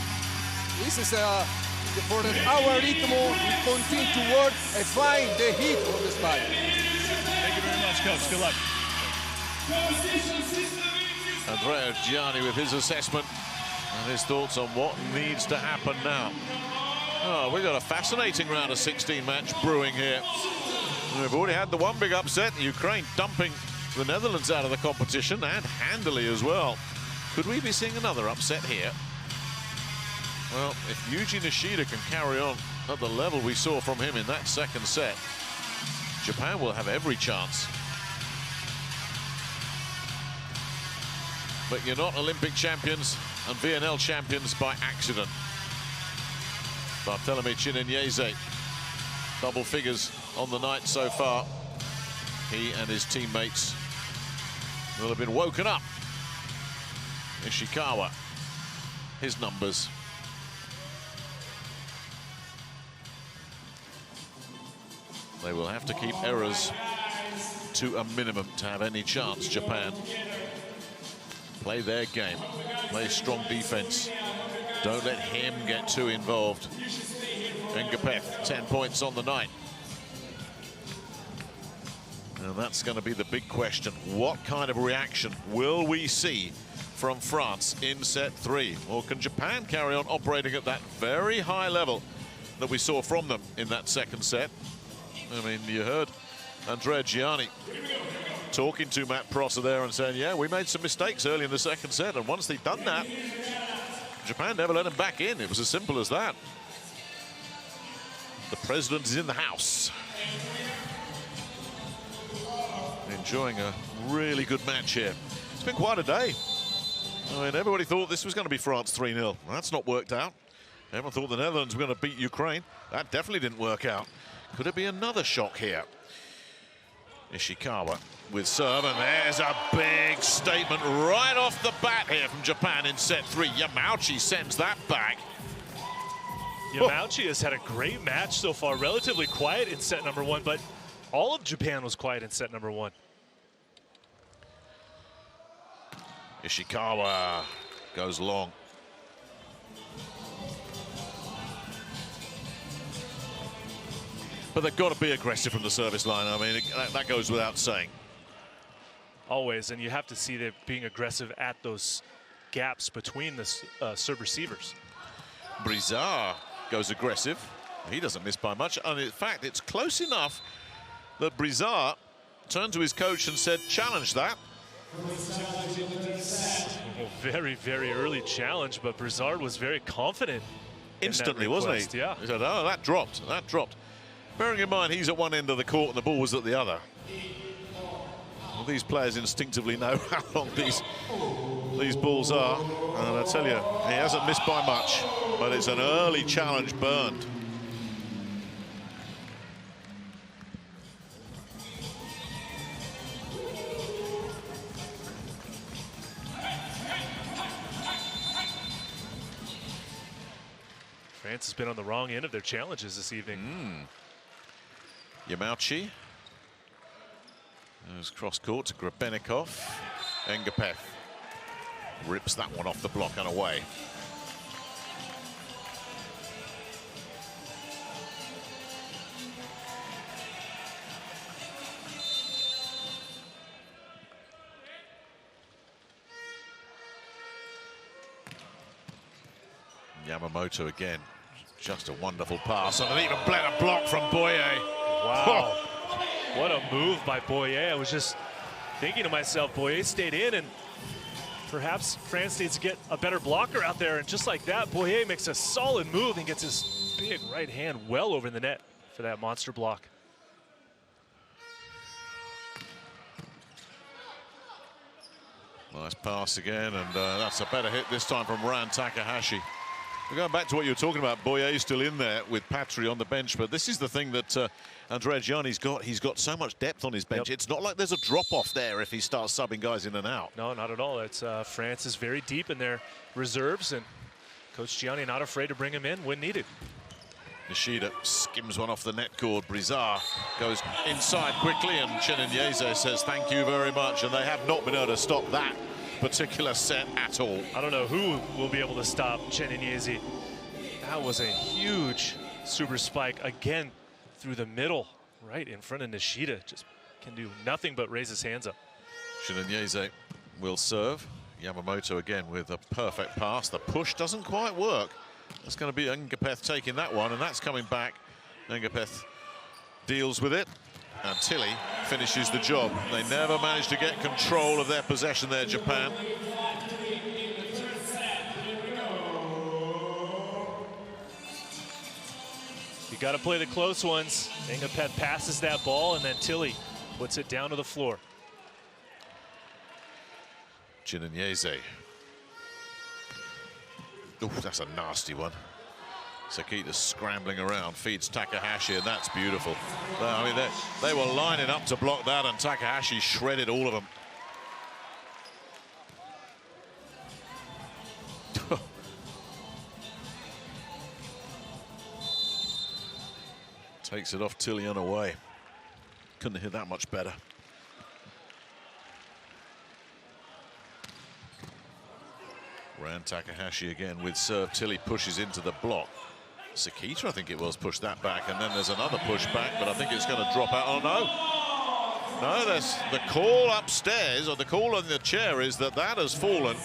This is for our rhythm. We continue to work and find the hit of the spike. Thank you very much, Coach. Good luck. Andrea Gianni with his assessment and his thoughts on what needs to happen now. Oh, we've got a fascinating round of 16 match brewing here. We've already had the one big upset, Ukraine dumping the Netherlands out of the competition, and handily as well. Could we be seeing another upset here? Well, if Yuji Nishida can carry on at the level we saw from him in that second set, Japan will have every chance. But you're not Olympic champions and VNL champions by accident. Bartolomé Chinenese, double figures on the night so far. He and his teammates will have been woken up. Ishikawa, his numbers. They will have to keep errors to a minimum to have any chance, Japan. Play their game, play strong defense. Don't let him get too involved. Ngapeth, 10 points on the night. And that's going to be the big question. What kind of reaction will we see from France in set 3? Or can Japan carry on operating at that very high level that we saw from them in that second set? I mean, you heard Andrea Gianni talking to Matt Prosser there and saying, yeah, we made some mistakes early in the second set, and once they'd done that, Japan never let them back in. It was as simple as that. The president is in the house. Enjoying a really good match here. It's been quite a day. I mean, everybody thought this was going to be France 3-0. That's not worked out. Everyone thought the Netherlands were going to beat Ukraine. That definitely didn't work out. Could it be another shock here? Ishikawa with serve, and there's a big statement right off the bat here from Japan in set 3. Yamauchi sends that back. Yamauchi has had a great match so far, relatively quiet in set number 1, but all of Japan was quiet in set number 1. Ishikawa goes long. But they've got to be aggressive from the service line. I mean, that goes without saying. Always, and you have to see them being aggressive at those gaps between the serve receivers. Brizard goes aggressive. He doesn't miss by much. And in fact, it's close enough that Brizard turned to his coach and said, challenge that. Well, very, very early challenge, but Brizard was very confident. Instantly, wasn't he? Yeah. He said, oh, that dropped, that dropped. Bearing in mind, he's at one end of the court and the ball was at the other. Well, these players instinctively know how long these balls are. And I tell you, he hasn't missed by much, but it's an early challenge burned. France has been on the wrong end of their challenges this evening. Yamauchi. There's cross court to Grebenikov. Ngapeth rips that one off the block and away. Yamamoto again. Just a wonderful pass and an even better block from Boyer. Wow. What a move by Boyer. I was just thinking to myself, Boyer stayed in, and perhaps France needs to get a better blocker out there. And just like that, Boyer makes a solid move and gets his big right hand well over the net for that monster block. Nice pass again, and that's a better hit this time from Ran Takahashi. We're going back to what you were talking about. Boyer still in there with Patry on the bench, but this is the thing that Andrea Gianni's got. He's got so much depth on his bench. Yep. It's not like there's a drop-off there if he starts subbing guys in and out. No, not at all. It's France is very deep in their reserves, and Coach Gianni not afraid to bring him in when needed. Nishida skims one off the net cord. Brizard goes inside quickly, and Chenenyeze says thank you very much, and they have not been able to stop that particular set at all. I don't know who will be able to stop Chenenyeze. That was a huge super spike again through the middle, right in front of Nishida. Just can do nothing but raise his hands up. Chenenyeze will serve. Yamamoto again with a perfect pass. The push doesn't quite work. That's going to be Ngapeth taking that one, and that's coming back. Ngapeth deals with it, and Tilly finishes the job. They never managed to get control of their possession there, Japan. You got to play the close ones. Ngapeth passes that ball, and then Tilly puts it down to the floor. Chenenyeze. Ooh, that's a nasty one. Sakita scrambling around, feeds Takahashi, and that's beautiful. I mean, they were lining up to block that, and Takahashi shredded all of them. Takes it off Tilly away. Couldn't hit that much better. Ran Takahashi again with serve. Tilly pushes into the block. Sakita, I think it was, pushed that back, and then there's another push back, but I think it's going to drop out. Oh, no. No, there's the call upstairs, or the call on the chair is that has fallen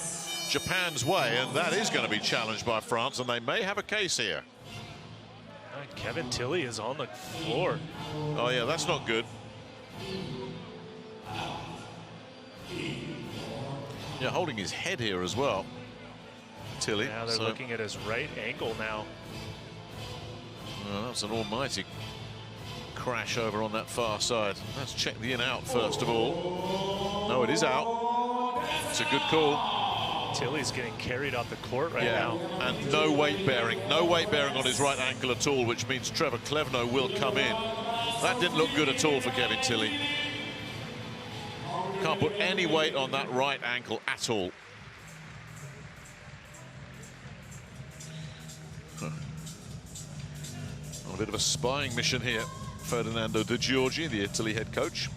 Japan's way, and that is going to be challenged by France, and they may have a case here. Kevin Tilly is on the floor. Oh, yeah, that's not good. Yeah, holding his head here as well. Tilly. Now they're looking at his right ankle now. Well, that's an almighty crash over on that far side. Let's check the in-out first of all. No, it is out. It's a good call. Tilly's getting carried off the court right now. And no weight bearing on his right ankle at all, which means Trevor Klevno will come in. That didn't look good at all for Kevin Tilly. Can't put any weight on that right ankle at all. A bit of a spying mission here. Ferdinando De Giorgi, the Italy head coach,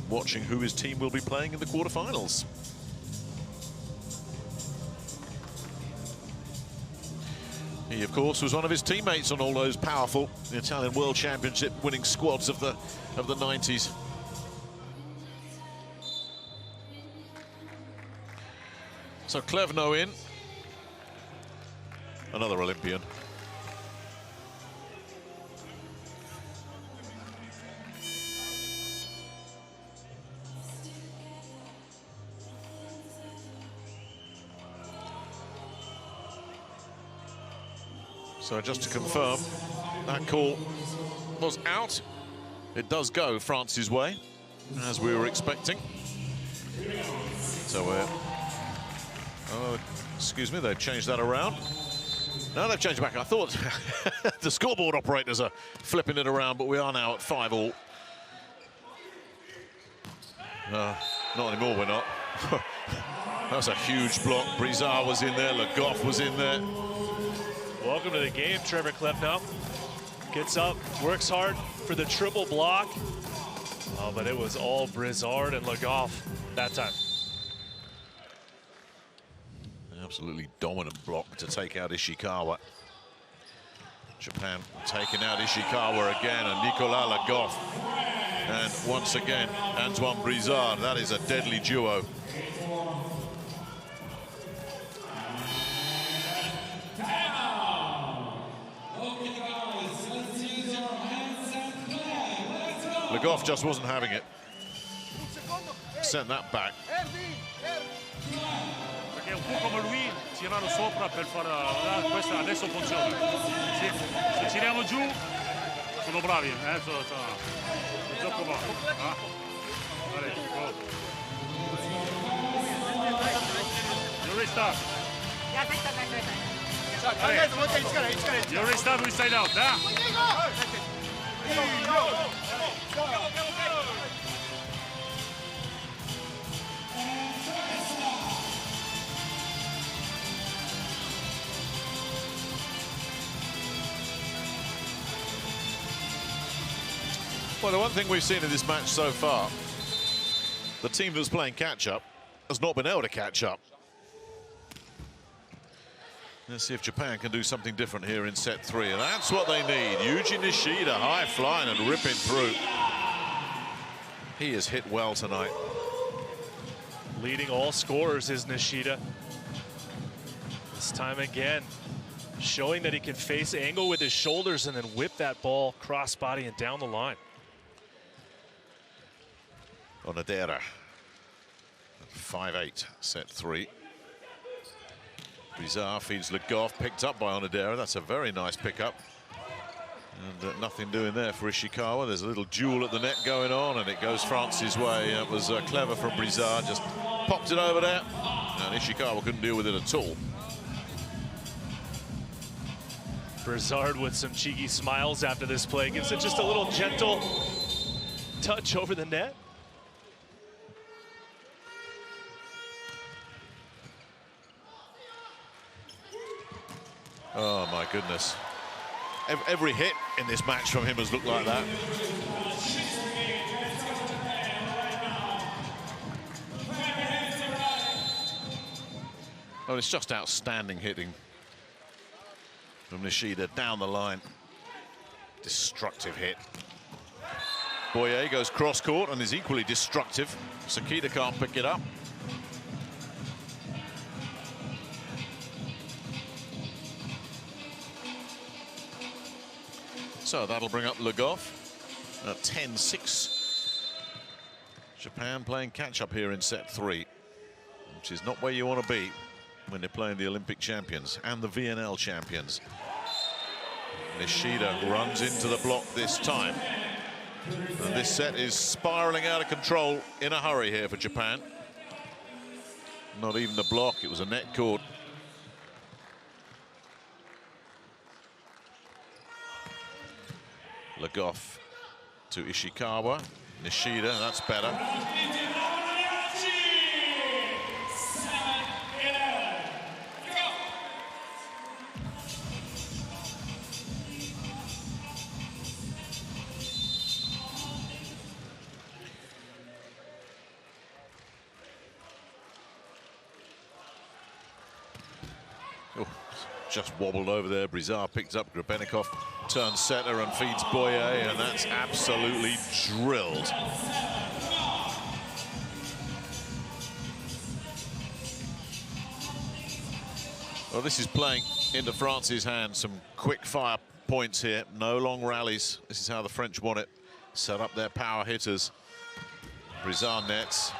watching who his team will be playing in the quarterfinals. He, of course, was one of his teammates on all those powerful Italian World Championship winning squads of the 90s. So Klevno in, another Olympian. So just to confirm, that call was out. It does go France's way, as we were expecting. So oh, excuse me, they've changed that around. No, they've changed it back. I thought the scoreboard operators are flipping it around, but we are now at 5-all. Not anymore, we're not. That's a huge block. Brizard was in there, Le Goff was in there. Welcome to the game, Trevor Klevno. Gets up, works hard for the triple block. Oh, but it was all Brizard and Le Goff that time. Absolutely dominant block to take out Ishikawa. Japan taking out Ishikawa again, and Nicolas Le Goff. And once again, Antoine Brizard. That is a deadly duo. Le Goff just wasn't having it. Sent that back. Perché un po' come lui tirano sopra per fare questa adesso funziona. Se tiriamo giù sono bravi, il gioco va. You restart. You restart, we side out. Well, the one thing we've seen in this match so far, the team that's playing catch-up has not been able to catch up. Let's see if Japan can do something different here in set 3, and that's what they need. Yuji Nishida high-flying and ripping through. He has hit well tonight. Leading all scorers is Nishida. This time again, showing that he can face angle with his shoulders and then whip that ball cross-body and down the line. Onodera, 5-8, set 3. Brizard feeds Le Goff, picked up by Onodera. That's a very nice pickup. And nothing doing there for Ishikawa. There's a little duel at the net going on, and it goes France's way. It was clever from Brizard, just popped it over there, and Ishikawa couldn't deal with it at all. Brizard with some cheeky smiles after this play. Gives it just a little gentle touch over the net. Oh, my goodness. Every hit in this match from him has looked like that. Oh, it's just outstanding hitting from Nishida down the line. Destructive hit. Boyer goes cross-court and is equally destructive. Sakita can't pick it up. So that'll bring up Le Goff at 10-6. Japan playing catch-up here in set 3, which is not where you want to be when you're playing the Olympic champions and the VNL champions. Nishida runs into the block this time. And this set is spiraling out of control in a hurry here for Japan. Not even the block, it was a net cord. Legoff to Ishikawa. Nishida, that's better. Oh, just wobbled over there. Brizard picks up Grebennikov, turns setter and feeds Boyer, and that's absolutely drilled. Well, this is playing into France's hands. Some quick fire points here, no long rallies. This is how the French want it. Set up their power hitters. Brizard nets.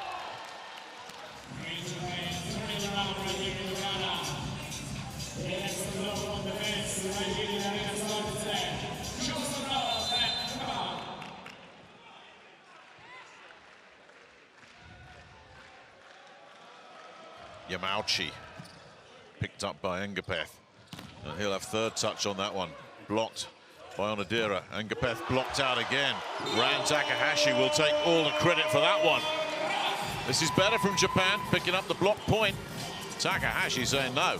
Yamauchi picked up by Engapeth, and he'll have third touch on that one. Blocked by Onodera. Engapeth blocked out again. Ran Takahashi will take all the credit for that one. This is better from Japan, picking up the block point. Takahashi saying no.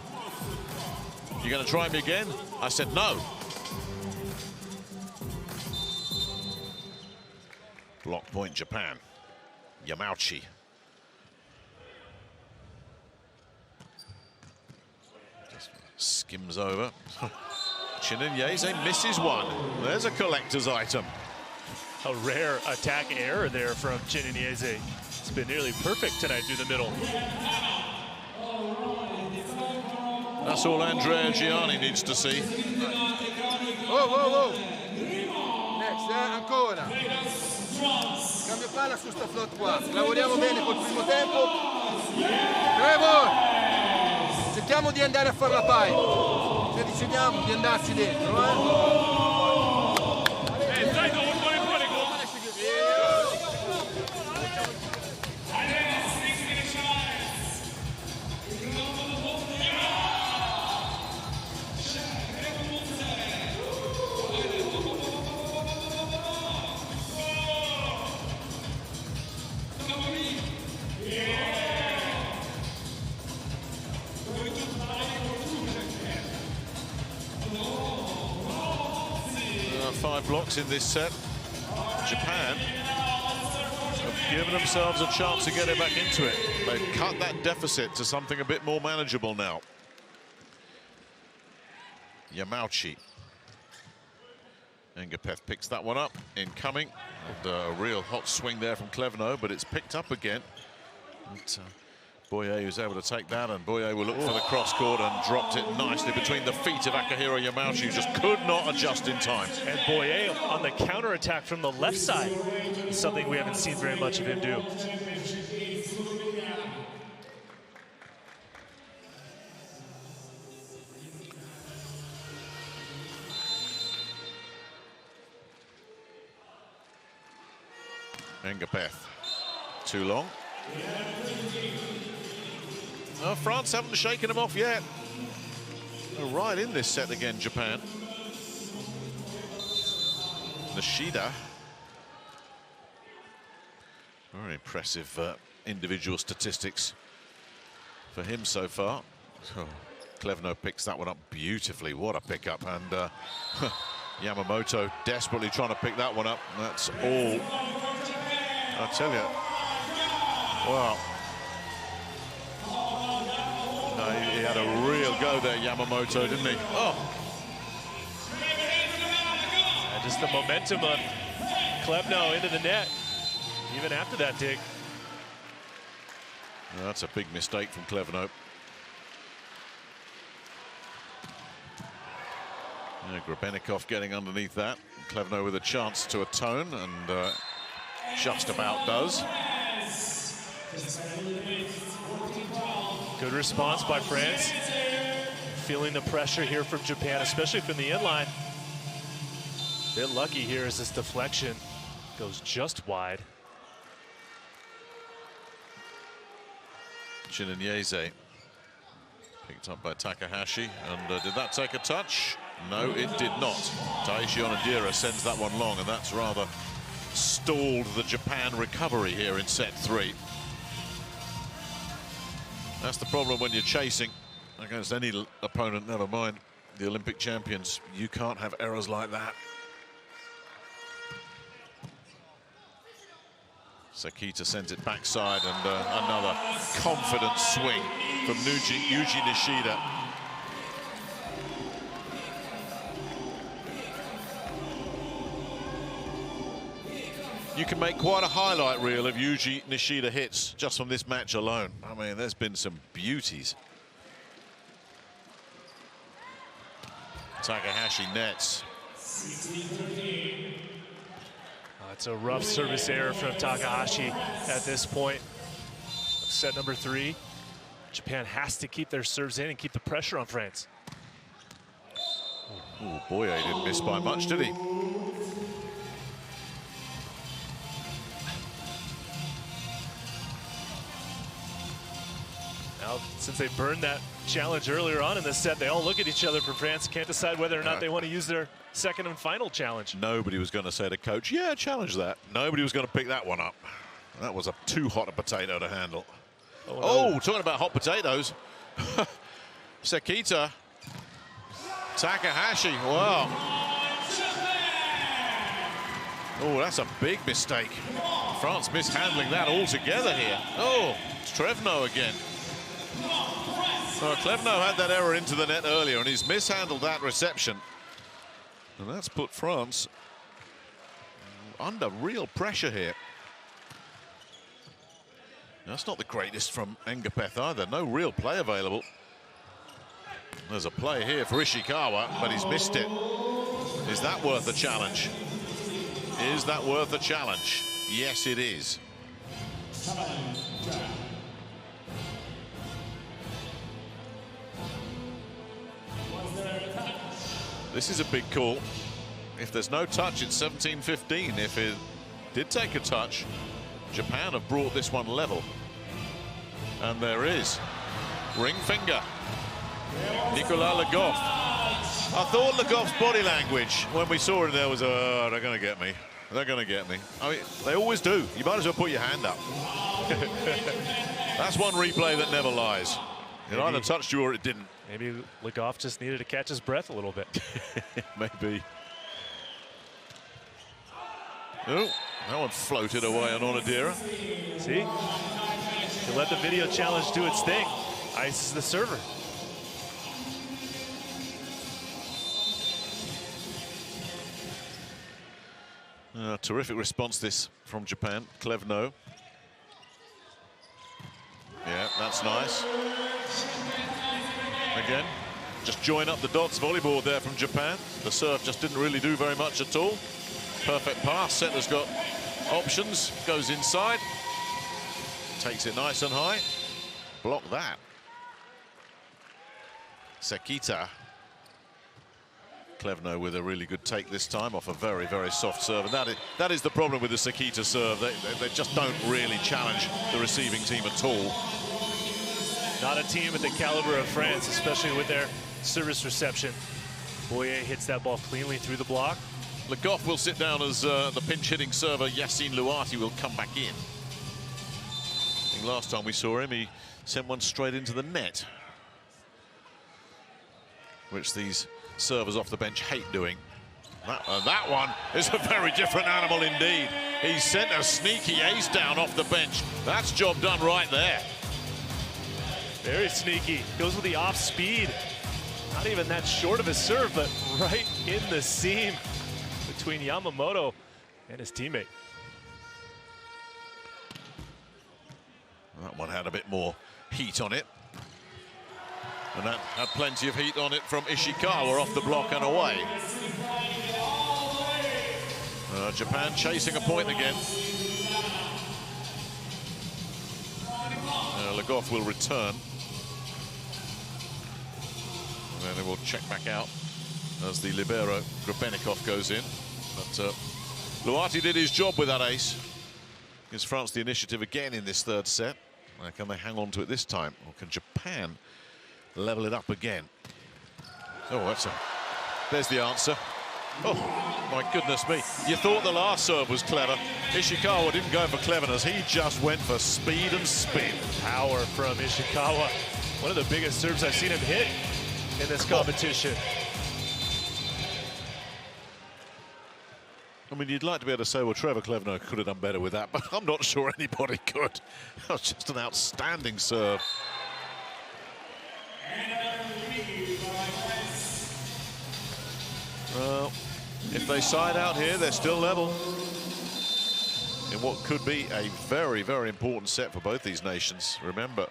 You're going to try me again? I said no. Block point Japan. Yamauchi. Just skims over. Chininiese misses one. There's a collector's item. A rare attack error there from Chininiese. It's been nearly perfect tonight through the middle. That's all Andrea Gianni needs to see. Oh, oh, oh. Next, ancora. Cambio palla su sta float qua. Lavoriamo bene col primo tempo. Trevor! Cerchiamo di andare a fare la pipe. Se decidiamo di andarci dentro, Five blocks in this set. Japan have given themselves a chance to get it back into it. They've cut that deficit to something a bit more manageable now. Yamauchi. Engapeth picks that one up. Incoming. And a real hot swing there from Klevno, but it's picked up again. But, Boyer was able to take that, and Boyer will look for the cross court and dropped it nicely between the feet of Akihiro Yamauchi, who just could not adjust in time. And Boyer on the counter-attack from the left side. Something we haven't seen very much of him do. Engapeth. Too long. No, France haven't shaken them off yet. They're right in this set again, Japan. Nishida. Very impressive individual statistics for him so far. Oh, Klevno picks that one up beautifully. What a pickup. And Yamamoto desperately trying to pick that one up. That's all. I tell you. Wow. No, he had a real go there, Yamamoto, didn't he? Oh. And just the momentum of Klevno into the net, even after that dig. No, that's a big mistake from Klevno. Yeah, Grebennikov getting underneath that. Klevno with a chance to atone, and just about does. Good response by France. Feeling the pressure here from Japan, especially from the inline. Bit lucky here as this deflection goes just wide. Chinanyeze. Picked up by Takahashi, and did that take a touch? No, it did not. Taeshi Onodera sends that one long, and that's rather stalled the Japan recovery here in set 3. That's the problem when you're chasing against any opponent, never mind the Olympic champions. You can't have errors like that. Sakita sends it backside, and another confident swing from Yuji Nishida. You can make quite a highlight reel of Yuji Nishida hits just from this match alone. I mean, there's been some beauties. Takahashi nets. It's a rough service error from Takahashi at this point. Set number 3. Japan has to keep their serves in and keep the pressure on France. Oh boy, he didn't miss by much, did he? Now, since they burned that challenge earlier on in the set, they all look at each other for France, can't decide whether or not they want to use their second and final challenge. Nobody was going to say to coach, yeah, challenge that. Nobody was going to pick that one up. That was too hot a potato to handle. Oh, talking about hot potatoes. Sekita. Takahashi, wow. Oh, that's a big mistake. France mishandling that altogether here. Oh, it's Trevno again. Well, Klevno had that error into the net earlier, and he's mishandled that reception. And that's put France under real pressure here. That's not the greatest from Engapeth either. No real play available. There's a play here for Ishikawa, but he's missed it. Is that worth a challenge? Is that worth a challenge? Yes, it is. This is a big call. If there's no touch, it's 17-15. If it did take a touch, Japan have brought this one level. And there is. Ring finger. Nicolas Le Goff. I thought Le Goff's body language when we saw it there was, oh, they're going to get me. They're going to get me. I mean, they always do. You might as well put your hand up. That's one replay that never lies. It either touched you or it didn't. Maybe Le Goff just needed to catch his breath a little bit. Maybe. Oh, that one floated away on Onodera. See? You let the video challenge do its thing. Ices the server. Terrific response this from Japan. Klevno. Yeah, that's nice. Again, just join up the dots. Volleyball there from Japan. The serve just didn't really do very much at all. Perfect pass. Setter's got options. Goes inside. Takes it nice and high. Block that. Sekita. Klevno with a really good take this time off a very, very soft serve. And that is the problem with the Sekita serve. They just don't really challenge the receiving team at all. Not a team at the caliber of France, especially with their service reception. Boyer hits that ball cleanly through the block. Le Goff will sit down as the pinch-hitting server. Yassine Louati will come back in. I think last time we saw him, he sent one straight into the net, which these servers off the bench hate doing. That one is a very different animal indeed. He sent a sneaky ace down off the bench. That's job done right there. Very sneaky. Goes with the off speed. Not even that short of a serve, but right in the seam between Yamamoto and his teammate. That one had a bit more heat on it. And that had plenty of heat on it from Ishikawa off the block and away. Japan chasing a point again. Le Goff will return. And then we'll check back out as the libero Grebenikov goes in. But Louati did his job with that ace. Gives France the initiative again in this third set. Now, can they hang on to it this time, or can Japan level it up again? Oh, there's the answer. Oh, my goodness me. You thought the last serve was clever. Ishikawa didn't go for cleverness. He just went for speed and spin. Power from Ishikawa. One of the biggest serves I've seen him hit in this competition. I mean, you'd like to be able to say, well, Trevor Klevno could have done better with that, but I'm not sure anybody could. That was just an outstanding serve. Well, if they side out here, they're still level. In what could be a very, very important set for both these nations. Remember,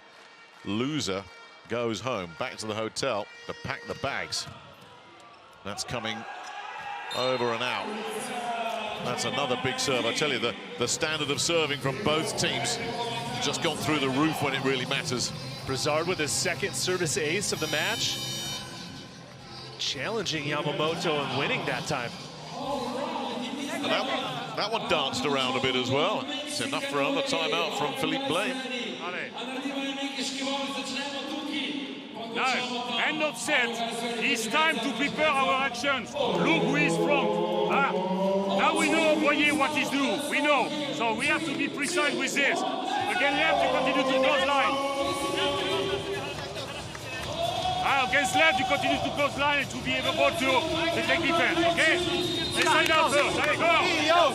loser goes home, back to the hotel to pack the bags. That's coming over and out. That's another big serve. I tell you, the standard of serving from both teams just gone through the roof when it really matters. Brizard with his second service ace of the match. Challenging Yamamoto and winning that time. And that one danced around a bit as well. It's enough for another timeout from Philippe Blame. Now, end of set. It's time to prepare our actions. Look who is front. Now we know Boyer what he's doing. We know. So we have to be precise with this. Again, we have to continue to close line. Against left, you continue to close line to be able to take defense, okay? Let's side out first. Allez, go!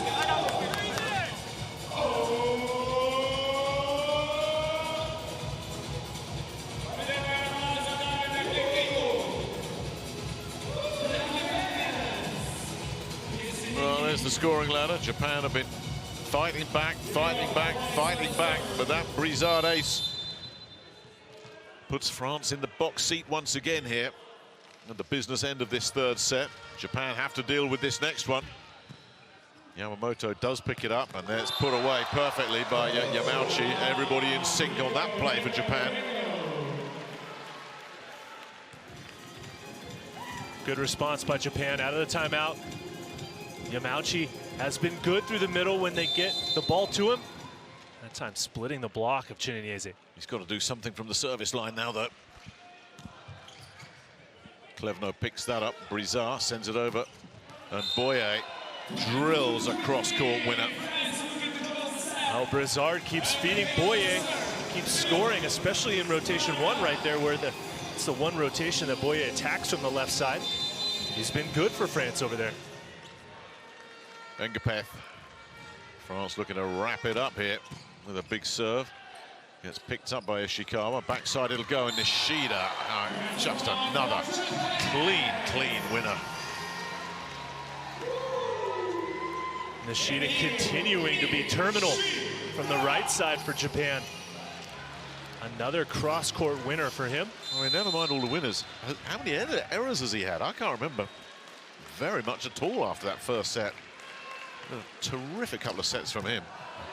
Well, there's the scoring ladder. Japan have been fighting back, but that Brizard ace puts France in the box seat once again here at the business end of this third set. Japan have to deal with this next one. Yamamoto does pick it up, and there it's put away perfectly by Yamauchi. Everybody in sync on that play for Japan. Good response by Japan out of the timeout. Yamauchi has been good through the middle when they get the ball to him. That time splitting the block of Chininiese. He's got to do something from the service line now, though. Klevno picks that up. Brizard sends it over. And Boyer drills a cross-court winner. Oh, Brizard keeps feeding Boyer. Keeps scoring, especially in rotation one right there, where it's the one rotation that Boyer attacks from the left side. He's been good for France over there. Engapeth. France looking to wrap it up here with a big serve. Gets picked up by Ishikawa. Backside it'll go, and Nishida. Just another clean winner. Nishida continuing to be terminal from the right side for Japan. Another cross-court winner for him. I mean, never mind all the winners. How many errors has he had? I can't remember very much at all after that first set. A terrific couple of sets from him.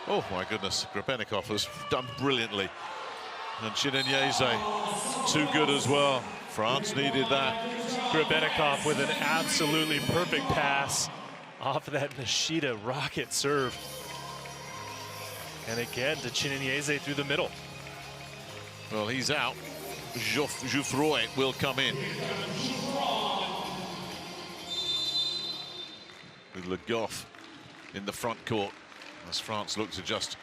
Oh my goodness, Grebennikov has done brilliantly. And Chininiese, too good as well. France needed that. Grebennikov with an absolutely perfect pass off of that Nishida rocket serve. And again to Chininiese through the middle. Well, he's out. Jouffroy will come in. With Le Goff in the front court, as France look to just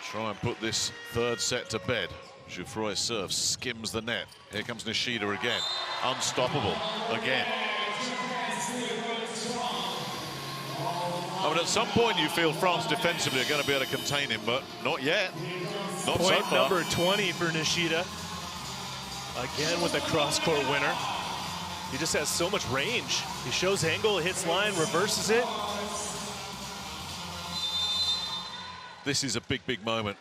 try and put this third set to bed. Jouffroy's serve skims the net. Here comes Nishida again. Unstoppable again. I mean, at some point you feel France defensively are going to be able to contain him, but not yet. Not Point so far. number 20 for Nishida. Again with a cross-court winner. He just has so much range. He shows angle, hits line, reverses it. This is a big moment.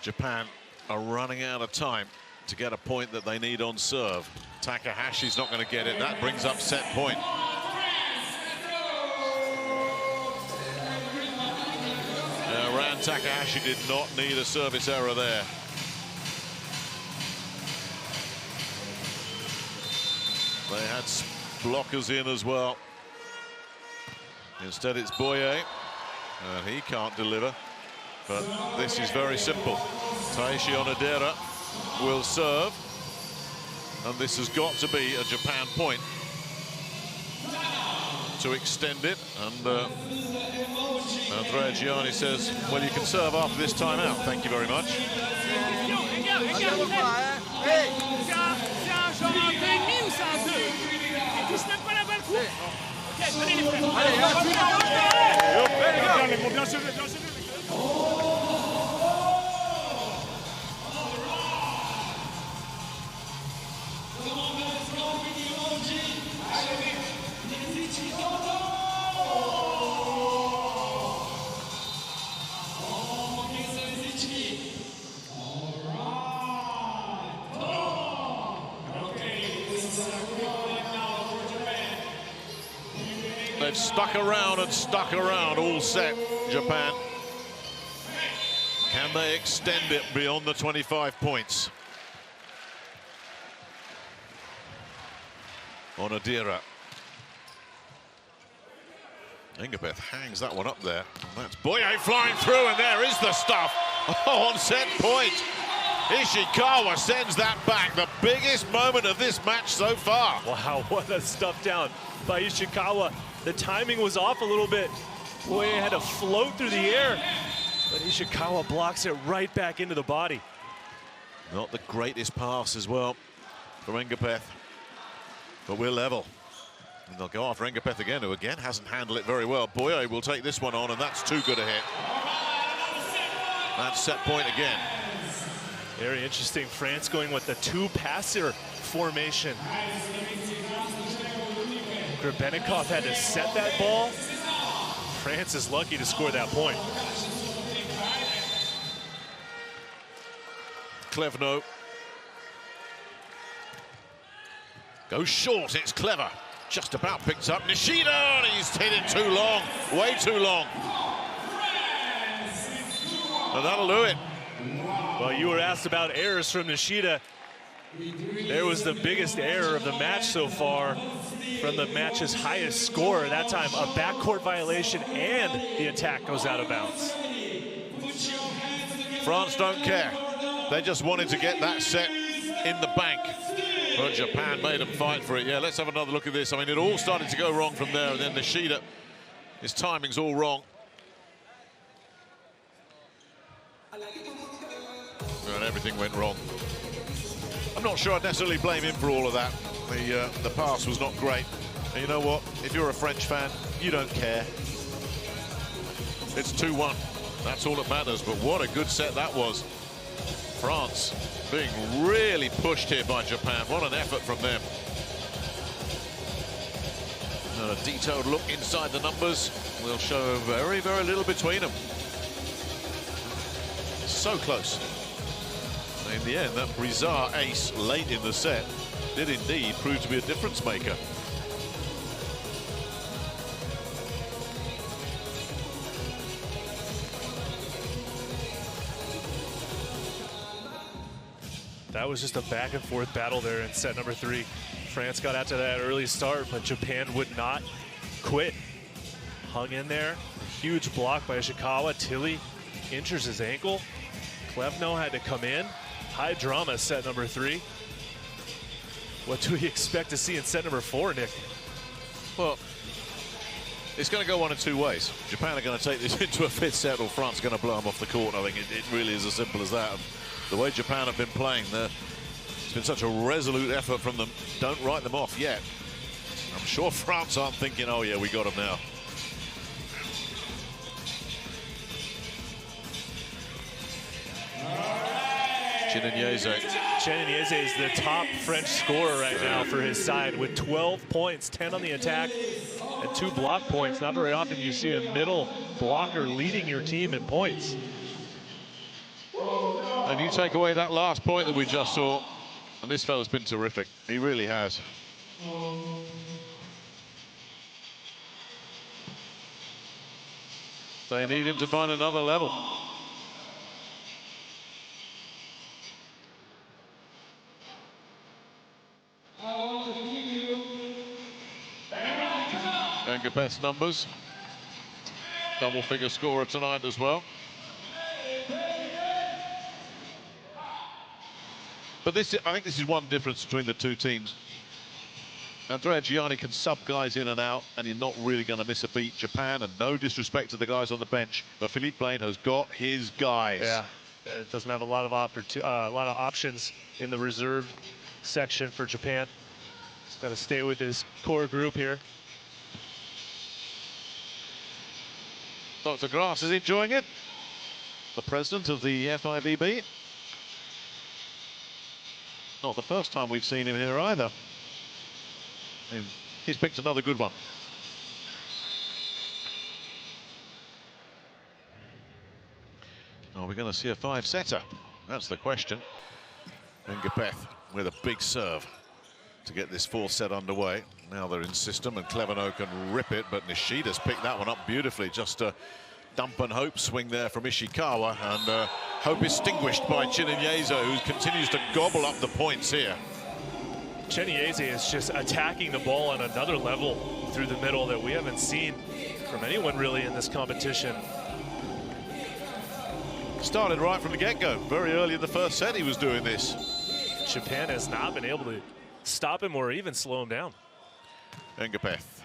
Japan are running out of time to get a point that they need on serve. Takahashi's not going to get it. That brings up set point. Ran Takahashi did not need a service error there. They had blockers in as well. Instead it's Boyer, and he can't deliver. But this is very simple. Taishi Onodera will serve, and this has got to be a Japan point to extend it. And Andrea Gianni says, well, you can serve after this timeout. Thank you very much. Andiamo qua, Ehi! They've stuck around all set, Japan. Can they extend it beyond the 25 points? Onodera. Ingabeth hangs that one up there. And that's Boye flying through, and there is the stuff. Oh, on set point. Ishikawa sends that back. The biggest moment of this match so far. Wow, what a stuff down by Ishikawa. The timing was off a little bit. Boye had to float through the air, but Ishikawa blocks it right back into the body. Not the greatest pass as well from Ingabeth, but we're level. And they'll go after Ingabeth again, who again hasn't handled it very well. Boye will take this one on, and that's too good a hit. That's set point again. Very interesting. France going with the two-passer formation. Grebennikov had to set that ball. France is lucky to score that point. Klevno goes short. It's clever. Just about picked up Nishida, and he's hit it too long, way too long. And that'll do it. Well, you were asked about errors from Nishida. There was the biggest error of the match so far from the match's highest scorer. That time, a backcourt violation, and the attack goes out of bounds. France don't care. They just wanted to get that set in the bank. But Japan made them fight for it. Yeah, let's have another look at this. I mean, it all started to go wrong from there, and then Nishida, his timing's all wrong. And everything went wrong. I'm not sure I'd necessarily blame him for all of that. The pass was not great. And you know what? If you're a French fan, you don't care. It's 2-1. That's all that matters. But what a good set that was. France being really pushed here by Japan. What an effort from them. And a detailed look inside the numbers will show very, very little between them. So close. In the end, that Brizard ace late in the set did indeed prove to be a difference maker. That was just a back and forth battle there in set number 3. France got out to that early start, but Japan would not quit. Hung in there. Huge block by Ishikawa. Tilly injures his ankle. Klevno had to come in. High drama set number 3. What do we expect to see in set number 4, Nick? Well, it's going to go one of two ways. Japan are going to take this into a fifth set, or France are going to blow them off the court. I think it really is as simple as that. The way Japan have been playing, it's been such a resolute effort from them. Don't write them off yet. I'm sure France aren't thinking, oh yeah, we got them now. Cheninieze is the top French scorer right now for his side with 12 points, 10 on the attack, and 2 block points. Not very often you see a middle blocker leading your team in points. And you take away that last point that we just saw, and this fella's been terrific. He really has. They need him to find another level. Ingabeth's numbers. Double-figure scorer tonight as well. But I think this is one difference between the two teams. Andrea Gianni can sub guys in and out, and you're not really going to miss a beat. Japan, and no disrespect to the guys on the bench, but Philippe Blaine has got his guys. Yeah, it doesn't have a lot of options in the reserve section for Japan. He's got to stay with his core group here. Dr. Grass is enjoying it. The president of the FIVB. Not the first time we've seen him here either. And he's picked another good one. Are we going to see a five-setter? That's the question. Ngapeth with a big serve to get this fourth set underway. Now they're in system and Clevenot can rip it, but Nishida's picked that one up beautifully. Just a dump and hope swing there from Ishikawa, and hope extinguished by Chinyeze, who continues to gobble up the points here. Chinyeze is just attacking the ball on another level through the middle that we haven't seen from anyone really in this competition. Started right from the get-go. Very early in the first set he was doing this. Japan has not been able to stop him or even slow him down. Ngapeth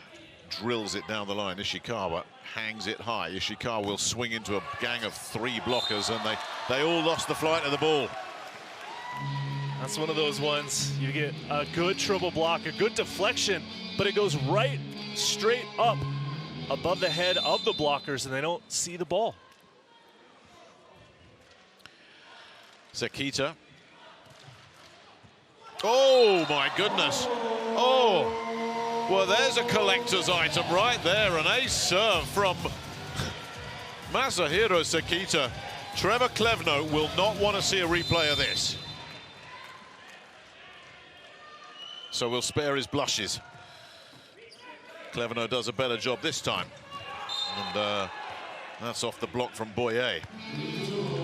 drills it down the line. Ishikawa hangs it high. Ishikawa will swing into a gang of three blockers, and they all lost the flight of the ball. That's one of those ones, you get a good triple block, a good deflection, but it goes right straight up above the head of the blockers, and they don't see the ball. Sekita. Oh, my goodness. Oh, well, there's a collector's item right there. An ace serve from Masahiro Sekita. Trevor Clevenot will not want to see a replay of this. So we'll spare his blushes. Clevenot does a better job this time. And that's off the block from Boyer.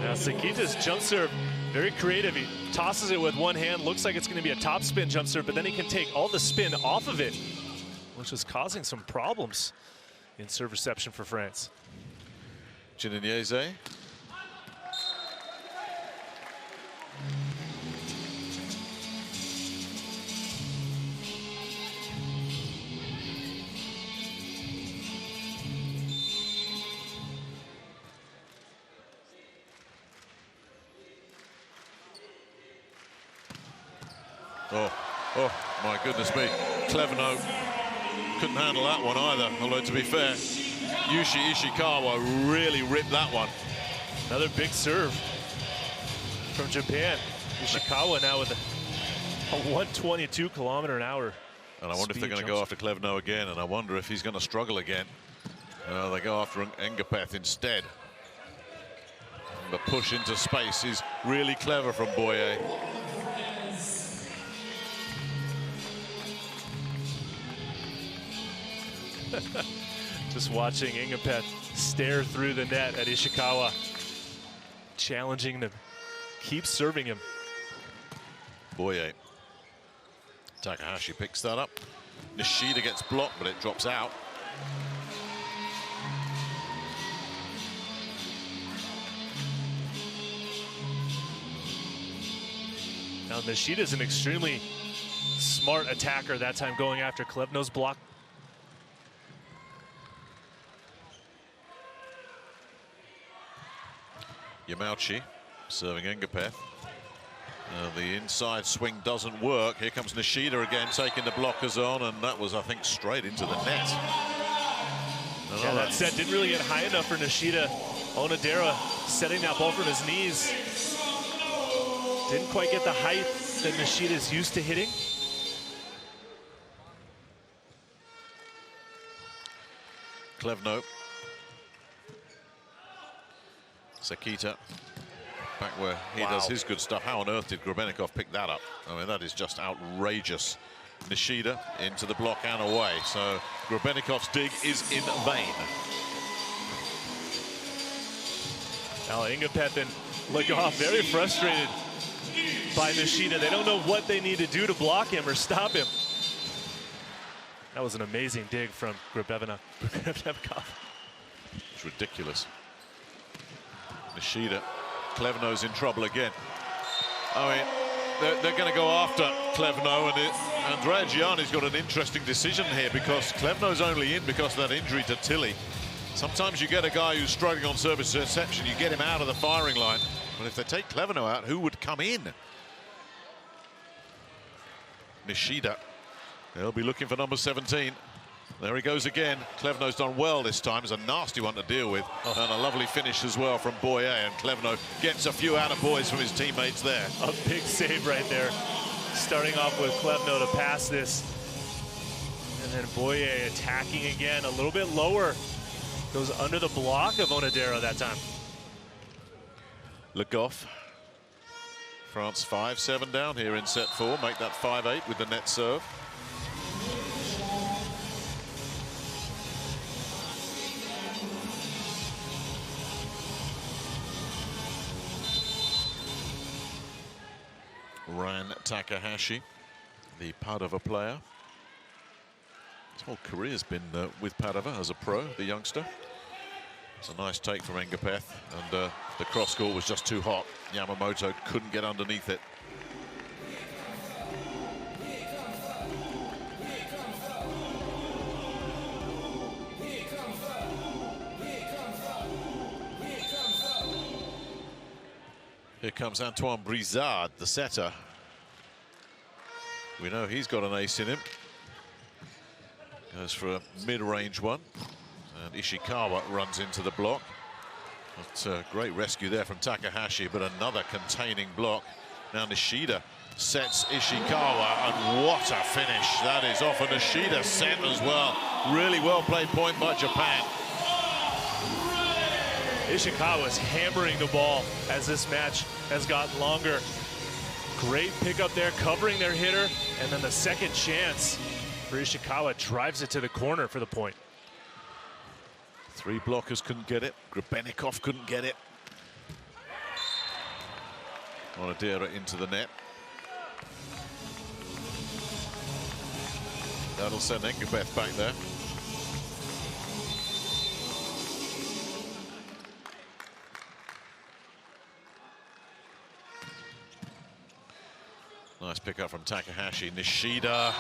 Now Sekita's jump serve, very creative. He tosses it with one hand, looks like it's going to be a top spin jump serve, but then he can take all the spin off of it, which is causing some problems in serve reception for France. Chinyeze. Oh, my goodness me. Clevenot couldn't handle that one either, although to be fair, Yushi Ishikawa really ripped that one. Another big serve from Japan. Ishikawa now with a 122 km/h. And I wonder if they're going to go after Clevenot again, and I wonder if he's going to struggle again. They go after Ngapeth instead. And the push into space is really clever from Boyer. Just watching Ngapeth stare through the net at Ishikawa, challenging to keep serving him. Boyer. Takahashi picks that up. Nishida gets blocked, but it drops out. Now Nishida's an extremely smart attacker that time, going after Clevenot's block. Yamauchi serving Ngapeth. The inside swing doesn't work. Here comes Nishida again, taking the blockers on, and that was, I think, straight into the net. Yeah, that set didn't really get high enough for Nishida. Onodera setting that ball from his knees. Didn't quite get the height that Nishida's used to hitting. Clevenot. Sekita. Back where he does his good stuff. How on earth did Grebennikov pick that up? I mean, that is just outrageous. Nishida into the block and away. So Grebennikov's dig is in vain. Now Ngapeth and Legoff very frustrated by Nishida. They don't know what they need to do to block him or stop him. That was an amazing dig from Grebennikov. It's ridiculous. Nishida. Clevenot's in trouble again. I mean, they're going to go after Klevno, and Andrea Gianni's got an interesting decision here because Klevno's only in because of that injury to Tilly. Sometimes you get a guy who's struggling on service reception, you get him out of the firing line. But if they take Klevno out, who would come in? Nishida. They'll be looking for number 17. There he goes again. Klevno's done well this time. It's a nasty one to deal with. And a lovely finish as well from Boyer. And Klevno gets a few attaboys from his teammates there. A big save right there. Starting off with Klevno to pass this. And then Boyer attacking again. A little bit lower. Goes under the block of Onodera that time. Le Goff. France 5-7 down here in set 4. Make that 5-8 with the net serve. Ran Takahashi, the Padova player. His whole career's been with Padova as a pro, the youngster. It's a nice take from Engapeth, and the cross court was just too hot. Yamamoto couldn't get underneath it. Here comes Antoine Brizard, the setter. We know he's got an ace in him. Goes for a mid-range one. And Ishikawa runs into the block. That's a great rescue there from Takahashi, but another containing block. Now Nishida sets Ishikawa, and what a finish. That is off a Nishida set as well. Really well played point by Japan. Ishikawa's hammering the ball as this match has gotten longer. Great pickup there, covering their hitter, and then the second chance for Ishikawa drives it to the corner for the point. 3 blockers couldn't get it. Grebennikov couldn't get it. Onodera into the net. That'll send Engapeth back there. Nice pickup from Takahashi. Nishida.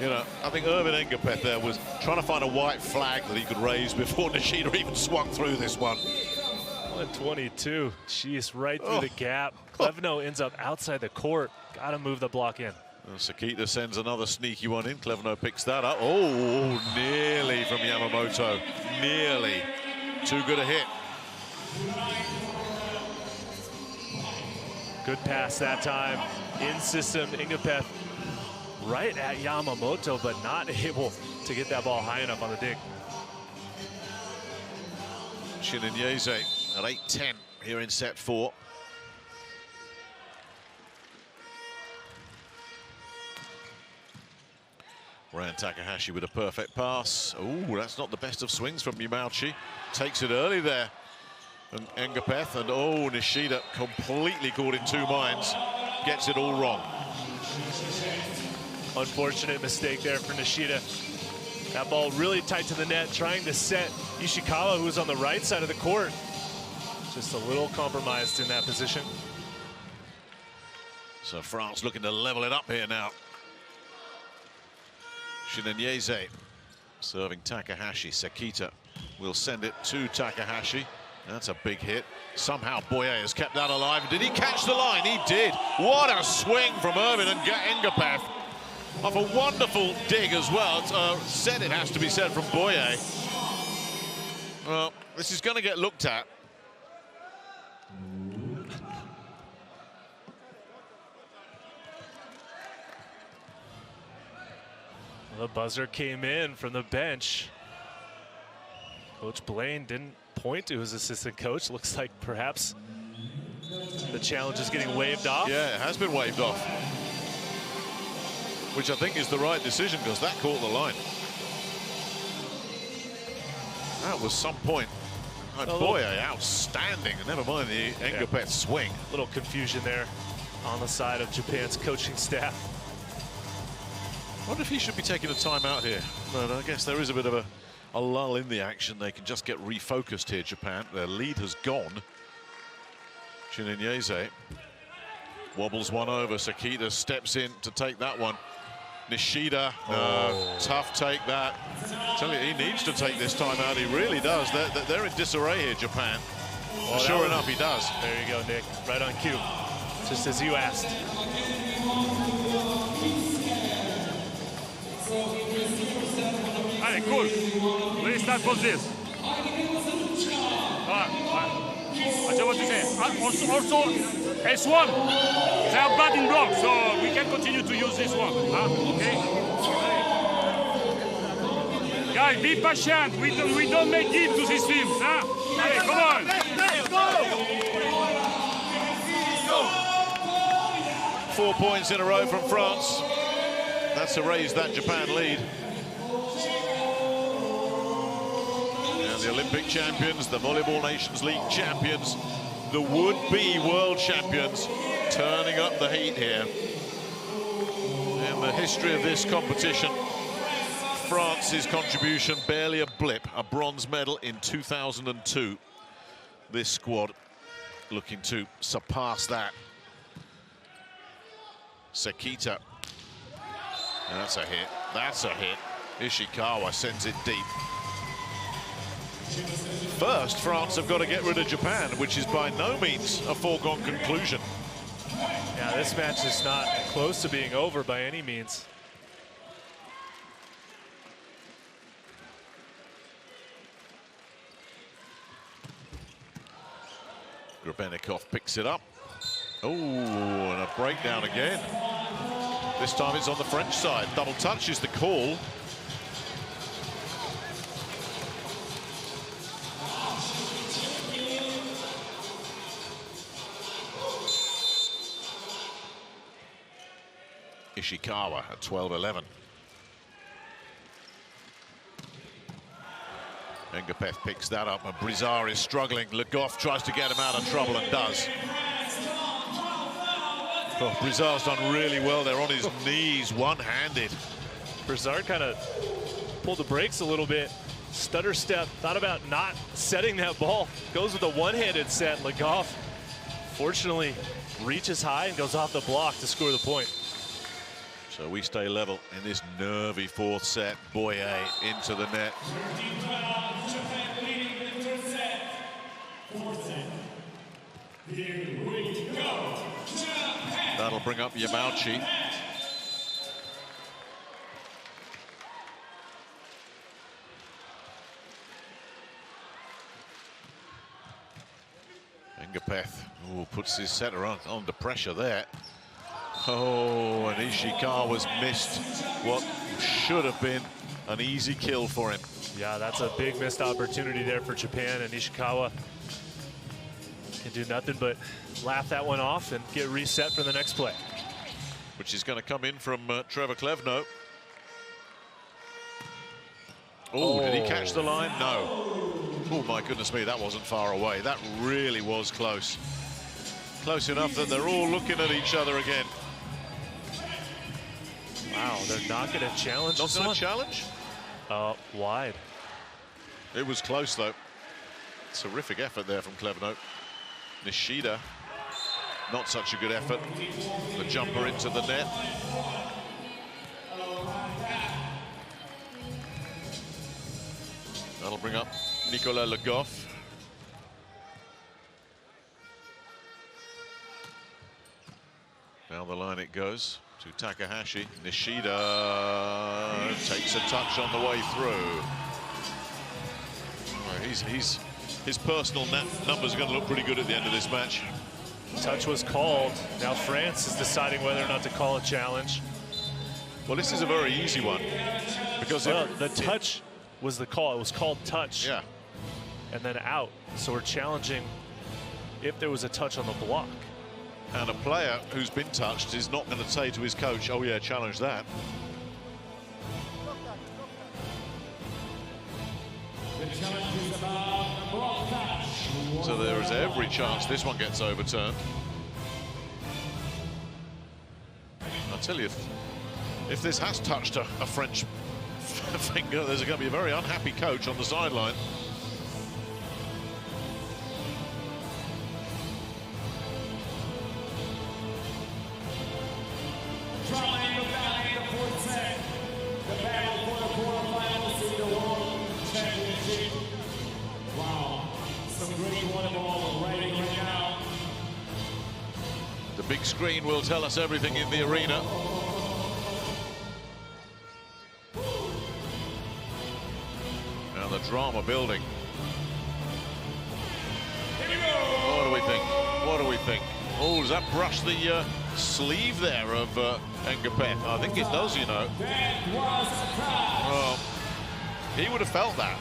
You know, I think Irvin Engapeth there was trying to find a white flag that he could raise before Nishida even swung through this one. 122. Jeez, right through the gap. Klevno ends up outside the court. Got to move the block in. Well, Sakita sends another sneaky one in. Klevno picks that up. Oh, nearly from Yamamoto. Nearly. Too good a hit. Good pass that time. In system, Engapeth right at Yamamoto, but not able to get that ball high enough on the dig. Shinanyeze at 8-10 here in set 4. Ran Takahashi with a perfect pass. Oh, that's not the best of swings from Yamauchi. Takes it early there. And Engapeth, and oh, Nishida completely caught in 2 minds. Gets it all wrong. Unfortunate mistake there for Nishida. That ball really tight to the net, trying to set Ishikawa, who was on the right side of the court. Just a little compromised in that position. So France looking to level it up here now. Shinanyeze serving Takahashi. Sakita will send it to Takahashi. That's a big hit. Somehow Boyer has kept that alive. Did he catch the line? He did. What a swing from Irvin and Engapeth. Off a wonderful dig as well. It's it has to be said from Boyer. Well, this is going to get looked at. The buzzer came in from the bench. Coach Blaine didn't point to his assistant coach. Looks like perhaps the challenge is getting waved off. Yeah, it has been waved off. Which I think is the right decision, because that caught the line. That was some point. And Boyer outstanding. Never mind the Engapeth swing. Little confusion there on the side of Japan's coaching staff. I wonder if he should be taking a timeout here. But I guess there is a bit of a a lull in the action, they can just get refocused here, Japan. Their lead has gone. Chinyeze wobbles one over. Sekita steps in to take that one. Nishida, tough take that. Tell you, he needs to take this time out. He really does. They're in disarray here, Japan. Well, sure enough, he does. There you go, Nick. Right on cue. Just as you asked. Alright, cool. Let's start for this. I just want to say, also S1, they are bad in block, so we can continue to use this one. Okay? Guys, be patient. We don't make deep to these teams. Hey, come on. Let's go. 4 points in a row from France. That's to raise that Japan lead. And the Olympic champions, the Volleyball Nations League champions, the would-be world champions, turning up the heat here. In the history of this competition, France's contribution barely a blip, a bronze medal in 2002. This squad looking to surpass that. Sekita. That's a hit. That's a hit. Ishikawa sends it deep. First, France have got to get rid of Japan, which is by no means a foregone conclusion. Yeah, this match is not close to being over by any means. Grebennikov picks it up. Oh, and a breakdown again. This time it's on the French side. Double touch is the call. Ishikawa at 12-11. Engapeth picks that up, and Brizard is struggling. Le Goff tries to get him out of trouble and does. Oh, Brizard's done really well there on his knees, one-handed. Brizard kind of pulled the brakes a little bit. Stutter step, thought about not setting that ball. Goes with a one-handed set. Le Goff, fortunately, reaches high and goes off the block to score the point. So we stay level in this nervy fourth set. Boye into the net. That'll bring up Yamauchi. Engapeth puts his setter under pressure there. Oh, and Ishikawa's missed what should have been an easy kill for him. Yeah, that's a big missed opportunity there for Japan, and Ishikawa can do nothing but laugh that one off and get reset for the next play. Which is going to come in from Trevor Klevno. Oh, did he catch the line? No. Oh, my goodness me, that wasn't far away. That really was close. Close enough that they're all looking at each other again. Wow, they're not going to challenge this one. Not going to challenge? Wide. It was close, though. Terrific effort there from Klevno. Nishida, not such a good effort. The jumper into the net. That'll bring up Nicolas Le Goff. Down the line it goes to Takahashi. Nishida takes a touch on the way through. His personal numbers are going to look pretty good at the end of this match. Touch was called. Now France is deciding whether or not to call a challenge. Well, this is a very easy one. Because the touch was the call. It was called touch. Yeah. And then out. So we're challenging if there was a touch on the block. And a player who's been touched is not going to say to his coach, oh yeah, challenge that. So there is every chance this one gets overturned. I'll tell you, if this has touched a French finger. There's going to be a very unhappy coach on the sideline. Drawing the valley of the fourth set. The battle for the quarterfinals in the World Championship. Wow, some great volleyball right now. The big screen will tell us everything in the arena. Now the drama building. What do we think? What do we think? Oh, does that brush the sleeve there of Engapeth? I think it does, you know. Oh, he would have felt that.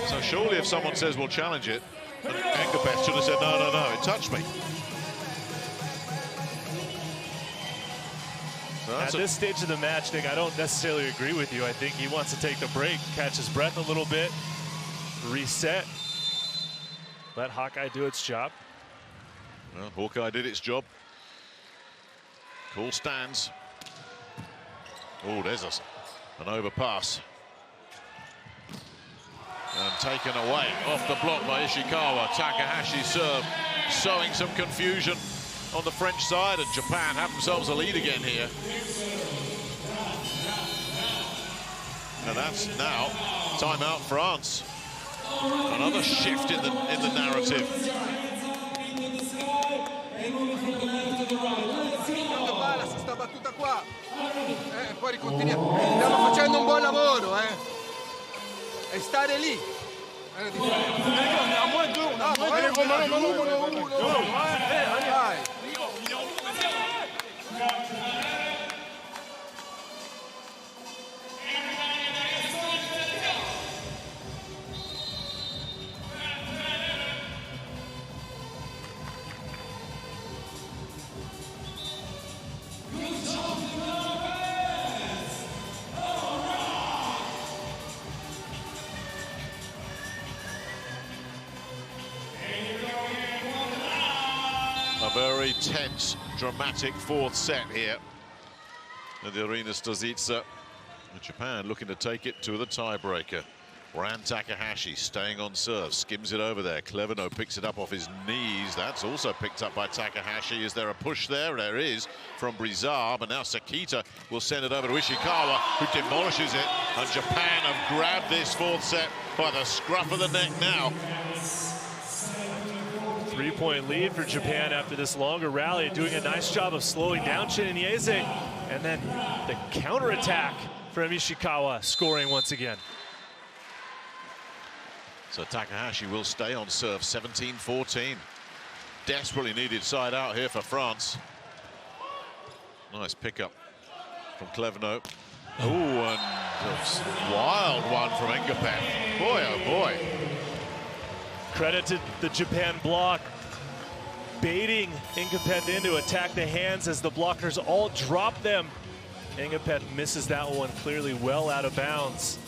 So surely if someone says we'll challenge it, Engapeth should have said, no, no, no, it touched me. So at this stage of the match, Nick, I don't necessarily agree with you. I think he wants to take the break, catch his breath a little bit, reset, let Hawkeye do its job. Well, Hawkeye did its job. Cool stands. Oh, there's an overpass. And taken away off the block by Ishikawa. Takahashi's serve sowing some confusion on the French side, and Japan have themselves a lead again here. And that's now timeout France. Another shift in the narrative. Sta battuta qua. Poi ricontinuiamo. Stiamo facendo un buon lavoro, E stare lì. Vai. A very tense, dramatic fourth set here at the Arena Stozice. Japan looking to take it to the tiebreaker. Ran Takahashi staying on serve, skims it over there. Cleverno picks it up off his knees. That's also picked up by Takahashi. Is there a push there? There is from Brizard, but now Sakita will send it over to Ishikawa, who demolishes it. And Japan have grabbed this fourth set by the scruff of the neck now. 3-point lead for Japan after this longer rally, doing a nice job of slowing down Shin Inyeze. And then the counterattack from Ishikawa, scoring once again. So Takahashi will stay on serve, 17-14. Desperately needed side out here for France. Nice pickup from Cleverno. Oh, and a wild one from Engapeth. Boy, oh boy. Credit to the Japan block, baiting Engapeth in to attack the hands as the blockers all drop them. Engapeth misses that one clearly well out of bounds.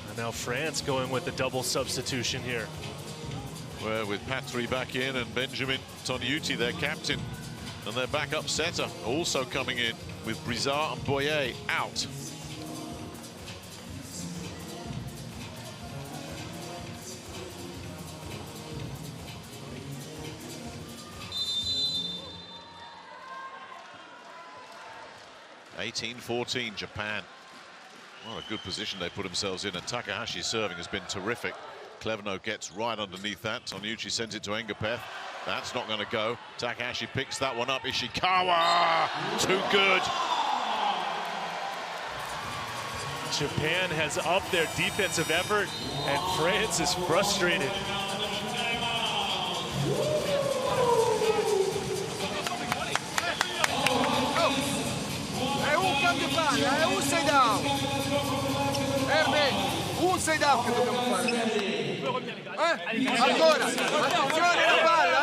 And now France going with the double substitution here. Well, with Patry back in and Benjamin Toniuti, their captain, and their backup setter also coming in with Brizard and Boyer out. (18-14) Japan. What a good position they put themselves in, and Takahashi's serving has been terrific. Cleverno gets right underneath that. Toniuchi sends it to Engapeth. That's not going to go. Takahashi picks that one up. Ishikawa, too good. Japan has upped their defensive effort, and France is frustrated. Un side out. Un side out che dobbiamo fare. Ancora, attenzione alla palla,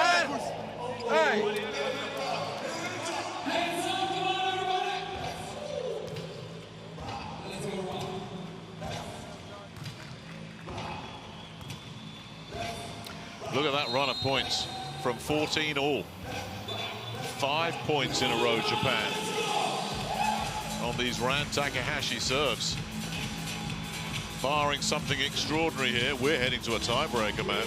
Look at that run of points from 14 all. 5 points in a row, Japan, on these Ran Takahashi serves. Barring something extraordinary here, we're heading to a tiebreaker match.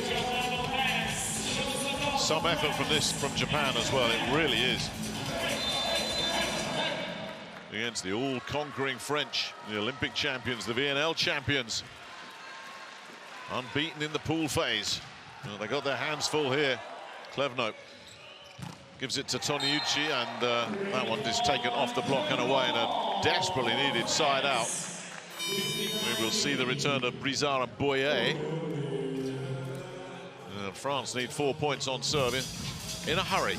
Some effort from Japan as well, it really is. Against the all-conquering French, the Olympic champions, the VNL champions. Unbeaten in the pool phase. Well, they got their hands full here. Klevno gives it to Toniuchi, and that one is taken off the block and away in a desperately needed side out. We will see the return of Brizard and Boyer. France need 4 points on serve in a hurry.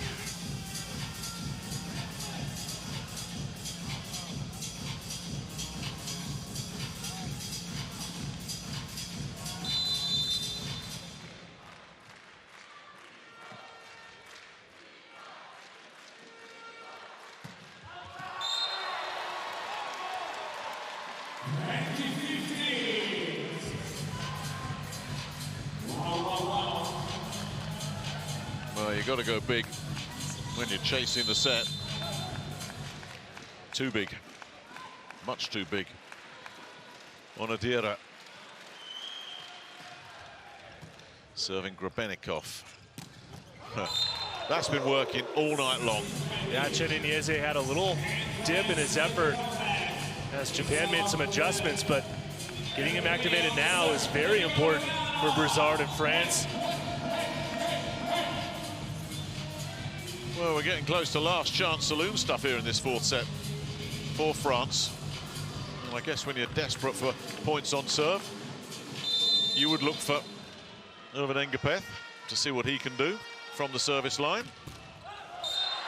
You've got to go big when you're chasing the set. Too big. Much too big. Onodira serving Grebenikov. That's been working all night long. Yeah, Cheninieze had a little dip in his effort as Japan made some adjustments, but getting him activated now is very important for Brizard and France. Well, we're getting close to last chance saloon stuff here in this 4th set for France. Well, I guess when you're desperate for points on serve, you would look for Irvin Engapeth to see what he can do from the service line.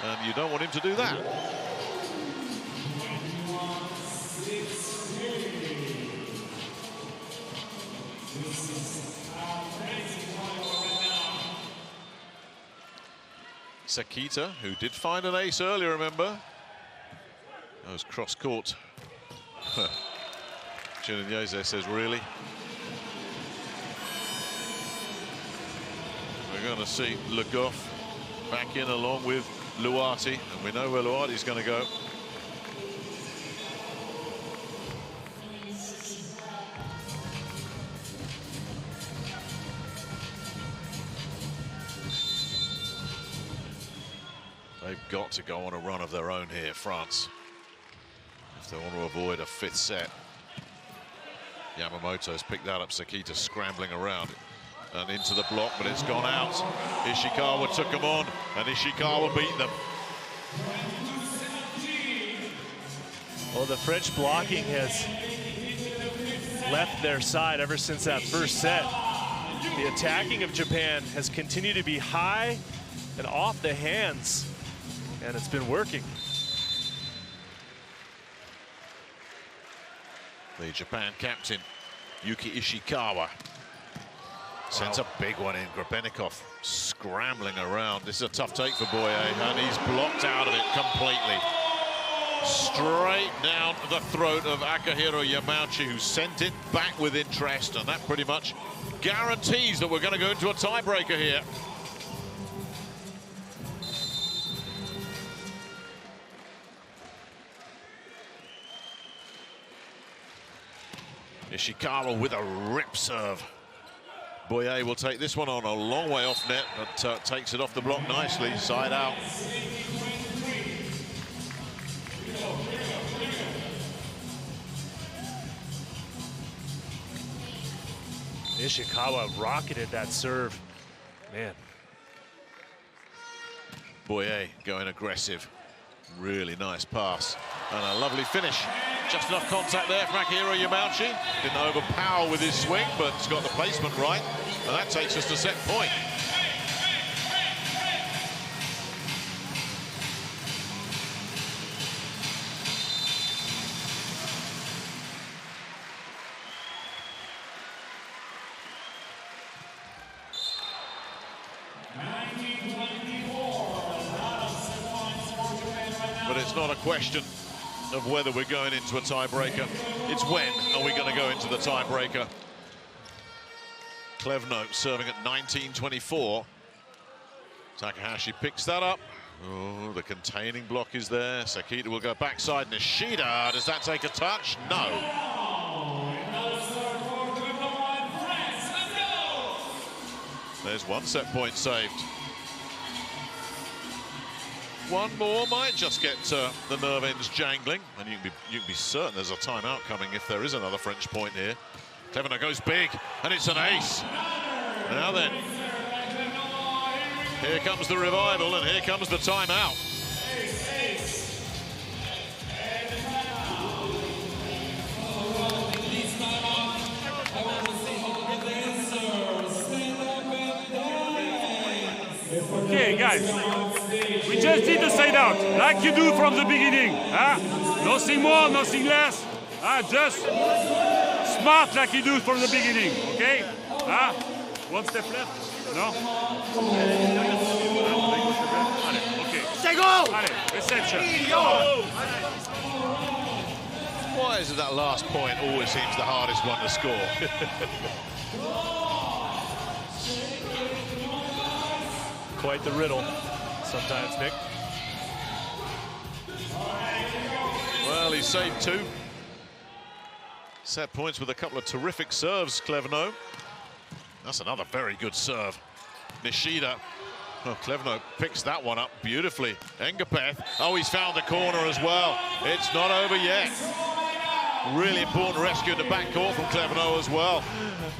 And you don't want him to do that. Sakita, who did find an ace earlier, remember? That was cross-court. Cheninieze says, really? We're going to see Le Goff back in along with Luati, and we know where Luati's going to go. They've got to go on a run of their own here, France, if they want to avoid a 5th set. Yamamoto's picked that up. Sakita scrambling around and into the block, but it's gone out. Ishikawa took them on, and Ishikawa beat them. Well, the French blocking has left their side ever since that 1st set. The attacking of Japan has continued to be high and off the hands, and it's been working. The Japan captain, Yuki Ishikawa, sends a big one in. Grebenikov scrambling around. This is a tough take for Boyer, and he's blocked out of it completely. Straight down the throat of Akihiro Yamauchi, who sent it back with interest, and that pretty much guarantees that we're going to go into a tiebreaker here. Ishikawa with a rip serve. Boyer will take this one on a long way off net, but takes it off the block nicely, side out. Ishikawa rocketed that serve. Man. Boyer going aggressive. Really nice pass. And a lovely finish. Just enough contact there from Akihiro Yamauchi. Didn't overpower with his swing, but it's got the placement right. And that takes us to set point. But it's not a question of whether we're going into a tiebreaker. It's when are we going to go into the tiebreaker. Klevno serving at 19-24. Takahashi picks that up. Oh, the containing block is there. Sakita will go backside. Nishida, does that take a touch? No. There's one set point saved. One more might just get the nerve ends jangling, and you can be certain there's a timeout coming if there is another French point here. Clevener goes big, and it's an ace. Now then, here comes the revival, and here comes the timeout. Okay, guys, we just did the side out, like you do from the beginning. Huh? Nothing more, nothing less. Just smart like you do from the beginning, okay? One step left, no? Okay. Allez, reception. Why is it that last point always seems the hardest one to score? Quite the riddle sometimes, Nick. Well, he saved two. Set points with a couple of terrific serves, Clevenot. That's another very good serve. Nishida. Oh, Clevenot picks that one up beautifully. Engapeth. Oh, he's found the corner as well. It's not over yet. Really important rescue in the backcourt from Clevenot as well.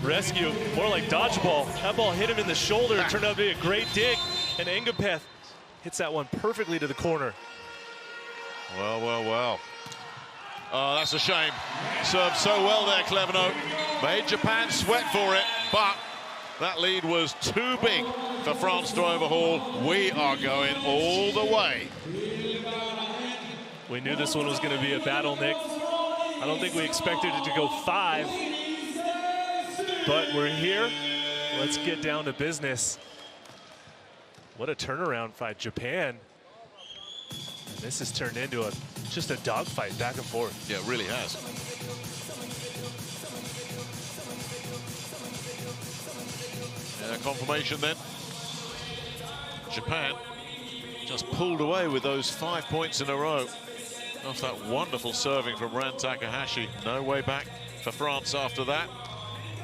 Rescue, more like dodgeball. That ball hit him in the shoulder. It turned out to be a great dig. And Engapeth hits that one perfectly to the corner. Well, well, well. Oh, that's a shame. Served so well there, Clevenot. Made Japan sweat for it, but that lead was too big for France to overhaul. We are going all the way. We knew this one was going to be a battle, Nick. I don't think we expected it to go 5, but we're here. Let's get down to business. What a turnaround by Japan. And this has turned into just a dogfight back and forth. Yeah, it really has. Yeah, confirmation then. Japan just pulled away with those 5 points in a row. Off that wonderful serving from Ran Takahashi. No way back for France after that.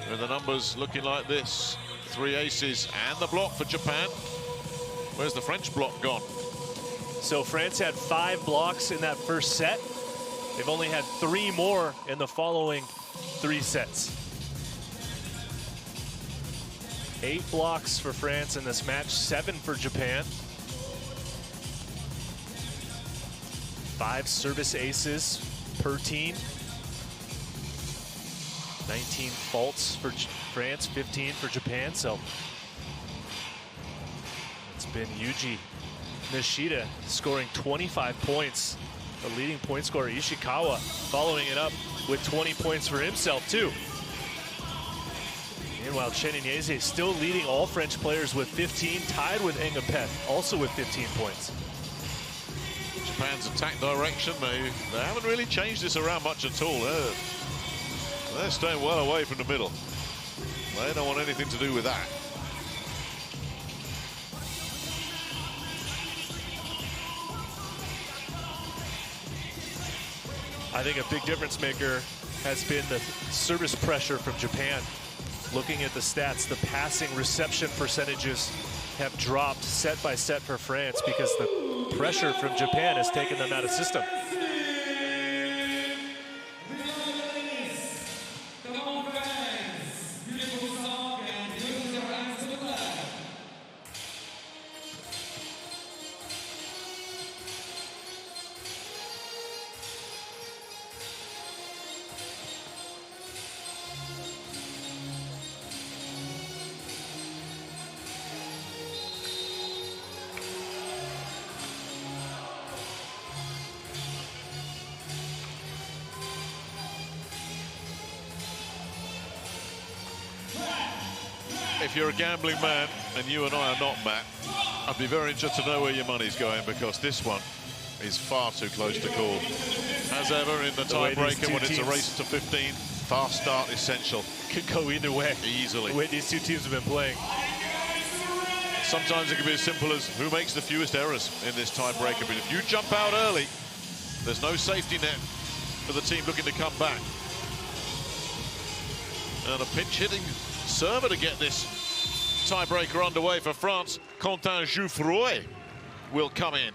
With the numbers looking like this. 3 aces and the block for Japan. Where's the French block gone? So France had 5 blocks in that first set. They've only had 3 more in the following 3 sets. 8 blocks for France in this match, 7 for Japan. 5 service aces per team. 19 faults for France, 15 for Japan. So it's been Yuji Nishida scoring 25 points. The leading point scorer, Ishikawa, following it up with 20 points for himself, too. Meanwhile, Chen Inyeze still leading all French players with 15, tied with Engapeth, also with 15 points. Japan's attack direction, they haven't really changed this around much at all. They're staying well away from the middle. They don't want anything to do with that. I think a big difference maker has been the service pressure from Japan. Looking at the stats, the passing reception percentages have dropped set by set for France because the pressure from Japan has taken them out of system. If you're a gambling man, and you and I are not, Matt, I'd be very interested to know where your money's going, because this one is far too close to call. As ever in the tiebreaker, when it's a race to 15, fast start essential. Could go either way. Easily. The way these two teams have been playing. sometimes it can be as simple as who makes the fewest errors in this tiebreaker. But if you jump out early, there's no safety net for the team looking to come back. And a pinch-hitting server to get this tiebreaker underway for France. Quentin Jouffroy will come in.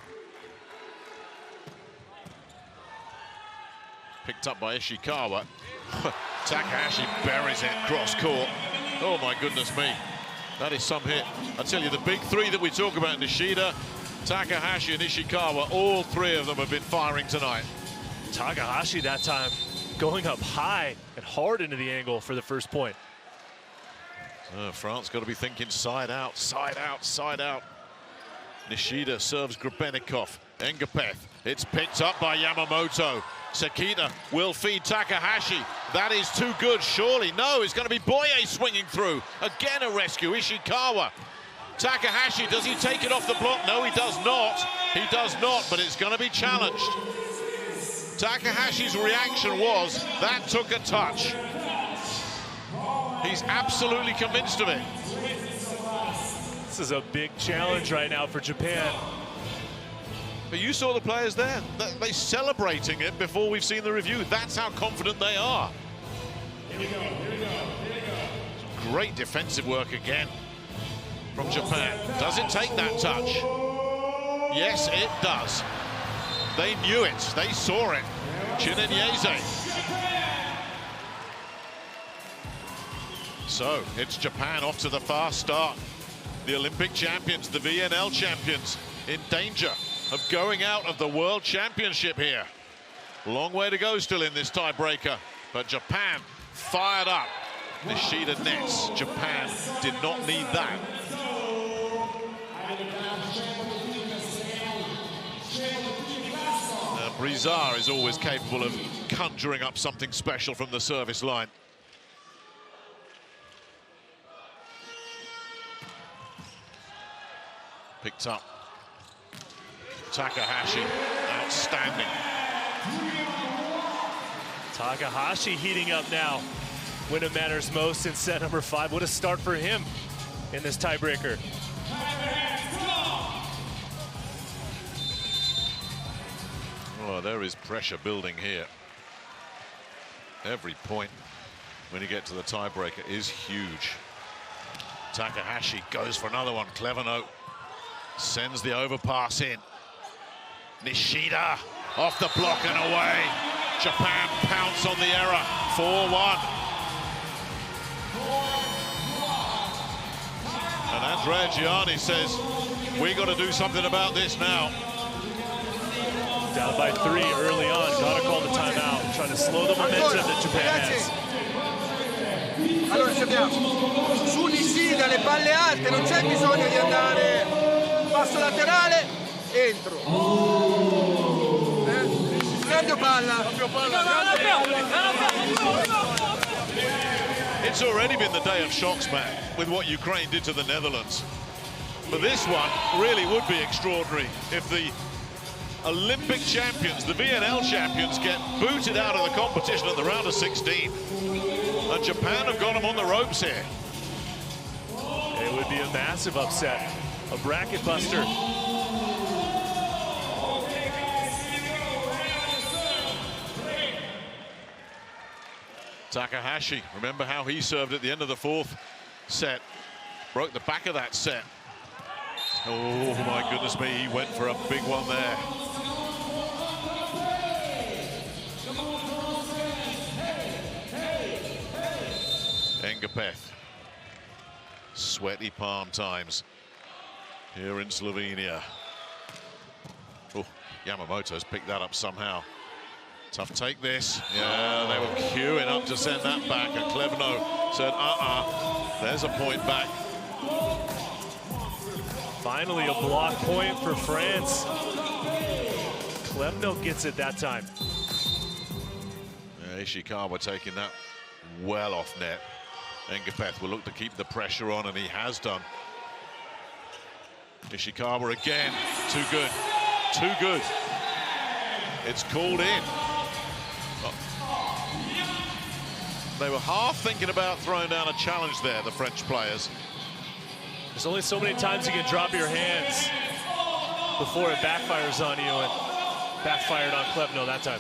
Picked up by Ishikawa. Takahashi buries it cross court. Oh my goodness me. That is some hit. I tell you, the big three that we talk about, Nishida, Takahashi and Ishikawa, all three of them have been firing tonight. Takahashi that time going up high and hard into the angle for the first point. France got to be thinking side out, side out, side out. Nishida serves Grebenikov. Engapeth. It's picked up by Yamamoto. Sekita will feed Takahashi. That is too good, surely. No, it's going to be Boye swinging through. Again a rescue. Ishikawa. Takahashi, does he take it off the block? No, he does not. He does not, but it's going to be challenged. Takahashi's reaction was, that took a touch. He's absolutely convinced of it. This is a big challenge right now for Japan. But you saw the players there. They're celebrating it before we've seen the review. That's how confident they are. Here we go, here we go, here we go. Great defensive work again from Japan. Does it take that touch? Yes, it does. They knew it. They saw it. Chinenyeze. So, it's Japan off to the fast start. The Olympic champions, the VNL champions, in danger of going out of the World Championship here. Long way to go still in this tiebreaker, but Japan fired up. Nishida nets. Japan did not need that. Brizard is always capable of conjuring up something special from the service line. Picked up. Takahashi, outstanding. Takahashi heating up now when it matters most in set number 5. What a start for him in this tiebreaker. Oh, there is pressure building here. Every point when you get to the tiebreaker is huge. Takahashi goes for another one. Clever note. Sends the overpass in. Nishida off the block and away. Japan pounce on the error. 4-1. And Andrea Gianni says, we got to do something about this now. Down by 3 early on. Gotta call the timeout. Trying to slow the momentum that Japan has. Allora ci abbiamo su Nishida le palle alte, non c'è bisogno di andare passo laterale, entro. Cambio palla. It's already been the day of shocks, Matt, with what Ukraine did to the Netherlands. But this one really would be extraordinary if the Olympic champions, the VNL champions, get booted out of the competition at the round of 16. And Japan have got them on the ropes here. It would be a massive upset, a bracket buster. Takahashi, remember how he served at the end of the 4th set. Broke the back of that set. Oh my goodness me, he went for a big one there. Engapeth. Sweaty palm times here in Slovenia. Oh, Yamamoto's picked that up somehow. Tough take this. Yeah, they were queuing up to send that back, and Klevno said, there's a point back. Finally a block point for France. Klevno gets it that time. Yeah, Ishikawa taking that well off net. Engapeth will look to keep the pressure on, and he has done. Ishikawa again. Too good. Too good. It's called in. They were half thinking about throwing down a challenge there, the French players. There's only so many times you can drop your hands before it backfires on you, and backfired on Klevno that time.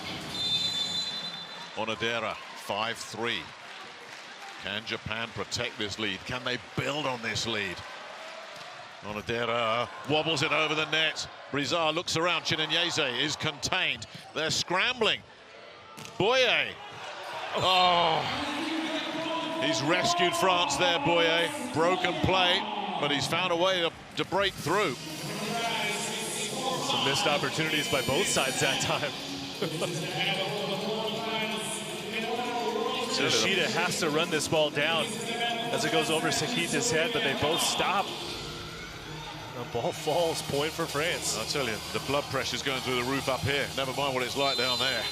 Onodera, 5-3. Can Japan protect this lead? Can they build on this lead? Onodera wobbles it over the net. Brizard looks around. Chinonyeze is contained. They're scrambling. Boyer. Oh, he's rescued France there, Boyer. Broken play, but he's found a way to break through. Some missed opportunities by both sides that time. Nishida has to run this ball down as it goes over Sakita's head, but they both stop. The ball falls, point for France. I tell you, the blood pressure's going through the roof up here. Never mind what it's like down there.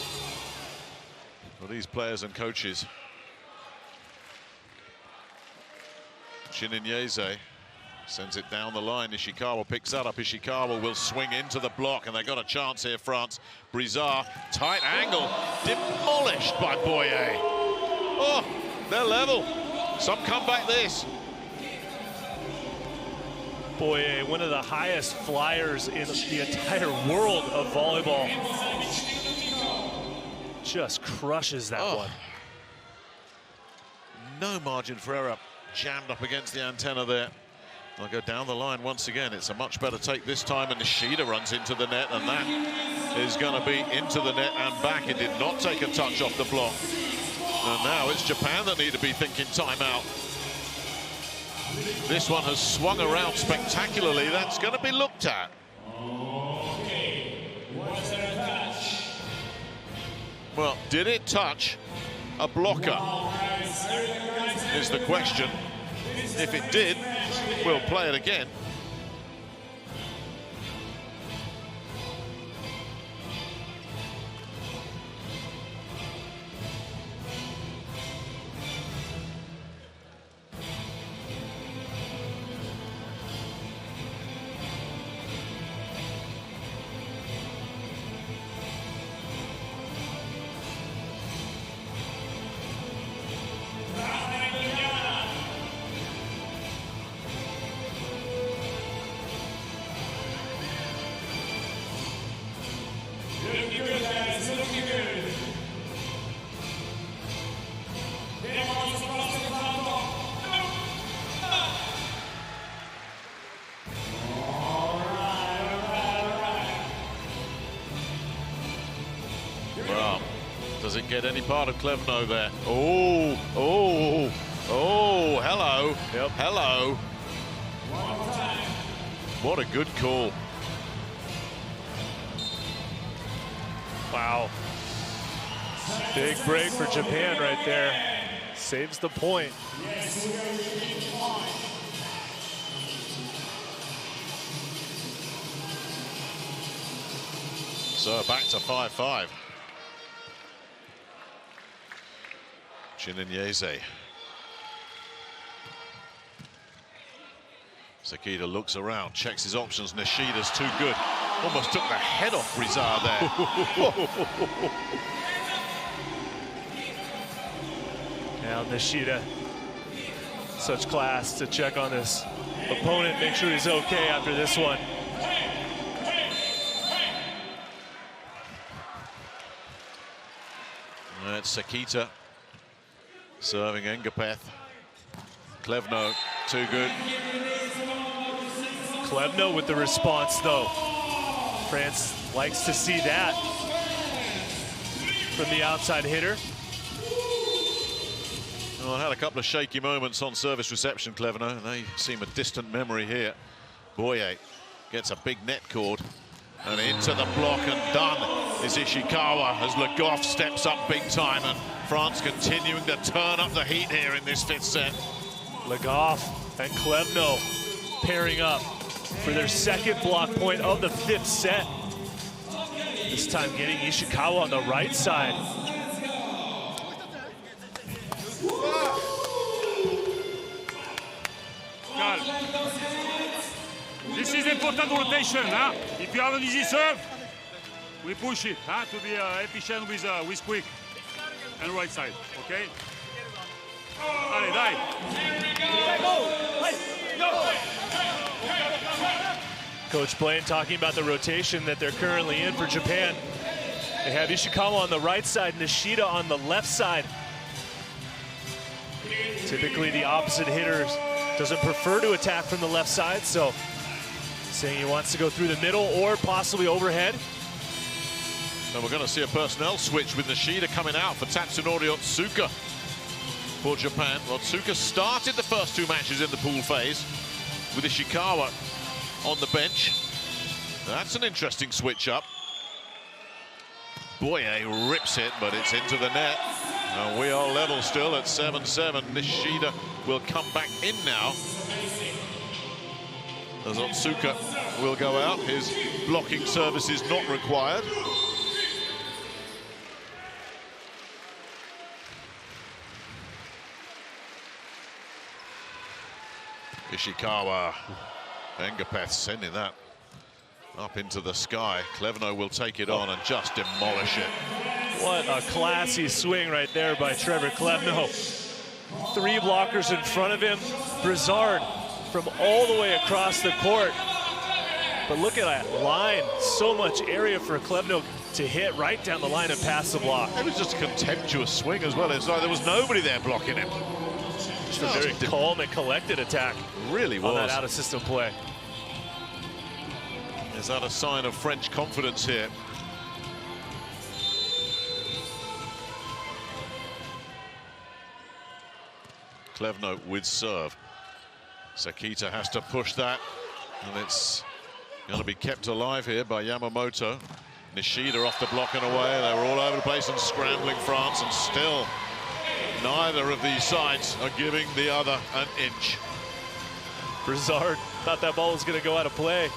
For these players and coaches. Chinonyeze sends it down the line. Ishikawa picks that up. Ishikawa will swing into the block, and they got a chance here, France. Brizard, tight angle, demolished by Boyer. Oh, they're level. Some comeback this. Boyer, one of the highest flyers in the entire world of volleyball. Just crushes that one. No margin for error. Jammed up against the antenna there. They'll go down the line once again. It's a much better take this time, and Nishida runs into the net, and that is going to be into the net and back. It did not take a touch off the block. And now it's Japan that need to be thinking timeout. This one has swung around spectacularly. That's going to be looked at. Well, did it touch a blocker? Is the question. If it did, we'll play it again. Well, does it get any part of Klevno there? Oh, hello. Yep. Hello. What a good call. Wow. Big break for Japan right there. Saves the point. So back to 5-5. Chinonyeze. Sakita looks around, checks his options. Nishida's too good. Almost took the head off Brizard there. Now Nishida, such class to check on this opponent, make sure he's okay after this one. That's Sakita serving Engapeth. Klevno, too good. Klevno with the response, though. France likes to see that from the outside hitter. Well, had a couple of shaky moments on service reception, Klevno. They seem a distant memory here. Boyer gets a big net cord, and into the block, and done is Ishikawa as Le Goff steps up big time, and France continuing to turn up the heat here in this fifth set. Le Goff and Klevno pairing up for their second block point of the fifth set. This time getting Ishikawa on the right side. This is important rotation. Huh? If you have an easy serve, we push it to be efficient with quick and right side. Okay? Allez, dai. Coach Blaine talking about the rotation that they're currently in for Japan. They have Ishikawa on the right side, Nishida on the left side. Typically the opposite hitter doesn't prefer to attack from the left side, so saying he wants to go through the middle or possibly overhead. And we're going to see a personnel switch with Nishida coming out for Tatsunori Otsuka for Japan. Otsuka started the first two matches in the pool phase with Ishikawa on the bench. That's an interesting switch up. Boye rips it, but it's into the net. And we are level still at 7-7. Nishida will come back in now, as Otsuka will go out. His blocking service is not required. Ishikawa. Engapeth sending that up into the sky. Klevno will take it on and just demolish it. What a classy swing right there by Trevor Klevno. Three blockers in front of him. Brizard from all the way across the court. But look at that line. So much area for Klevno to hit right down the line and pass the block. It was just a contemptuous swing as well. It's like there was nobody there blocking him. Just a very calm and collected attack. Really was. On that out-of-system play. Is that a sign of French confidence here? Klevno with serve. Sekita has to push that, and it's going to be kept alive here by Yamamoto. Nishida off the block and away. They were all over the place and scrambling France, and still neither of these sides are giving the other an inch. Brizard thought that ball was going to go out of play.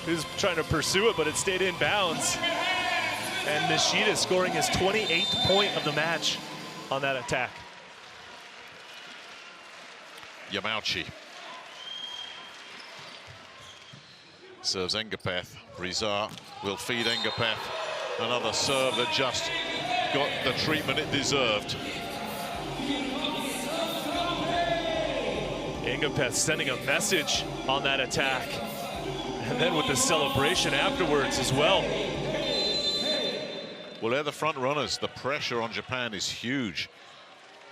He was trying to pursue it, but it stayed in bounds. And Nishida scoring his 28th point of the match on that attack. Yamauchi serves Engapeth. Brizard will feed Engapeth. Another serve that just got the treatment it deserved. Engapeth sending a message on that attack. And then with the celebration afterwards as well. Well, they're the front runners. The pressure on Japan is huge.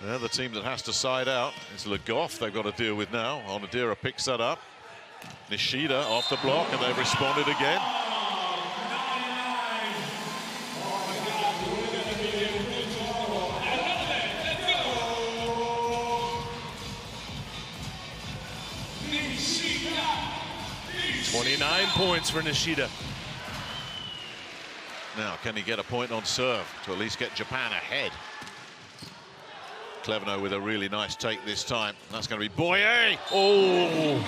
They're the team that has to side out. It's Le Goff they've got to deal with now. Onodera picks that up. Nishida off the block, and they've responded again. .29 points for Nishida. Now, can he get a point on serve to at least get Japan ahead? Klevno with a really nice take this time. That's going to be Boye. Oh,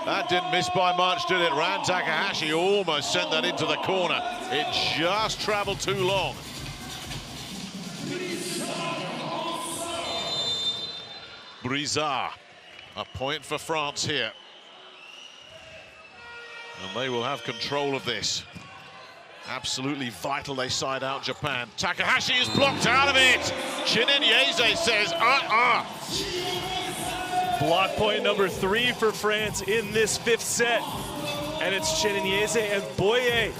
that didn't miss by much, did it? Ran Takahashi almost sent that into the corner. It just traveled too long. Brizard, a point for France here. And they will have control of this. Absolutely vital they side out Japan. Takahashi is blocked out of it. Chininyeze says, Block point number 3 for France in this 5th set. And it's Chininyeze and Boye.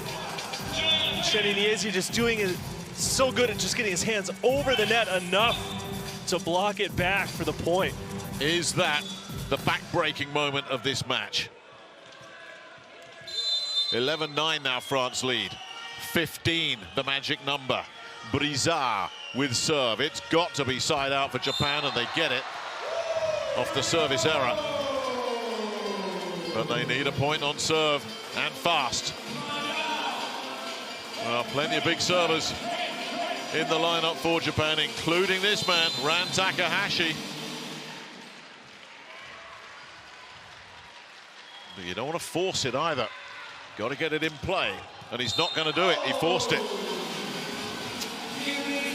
Chininyeze just doing it so good at just getting his hands over the net enough to block it back for the point. Is that the back-breaking moment of this match? 11-9 now, France lead. 15, the magic number. Brizard with serve. It's got to be side out for Japan, and they get it off the service error. But they need a point on serve, and fast. Plenty of big servers in the lineup for Japan, including this man, Ran Takahashi. But you don't want to force it either. Got to get it in play, and he's not going to do it. He forced it.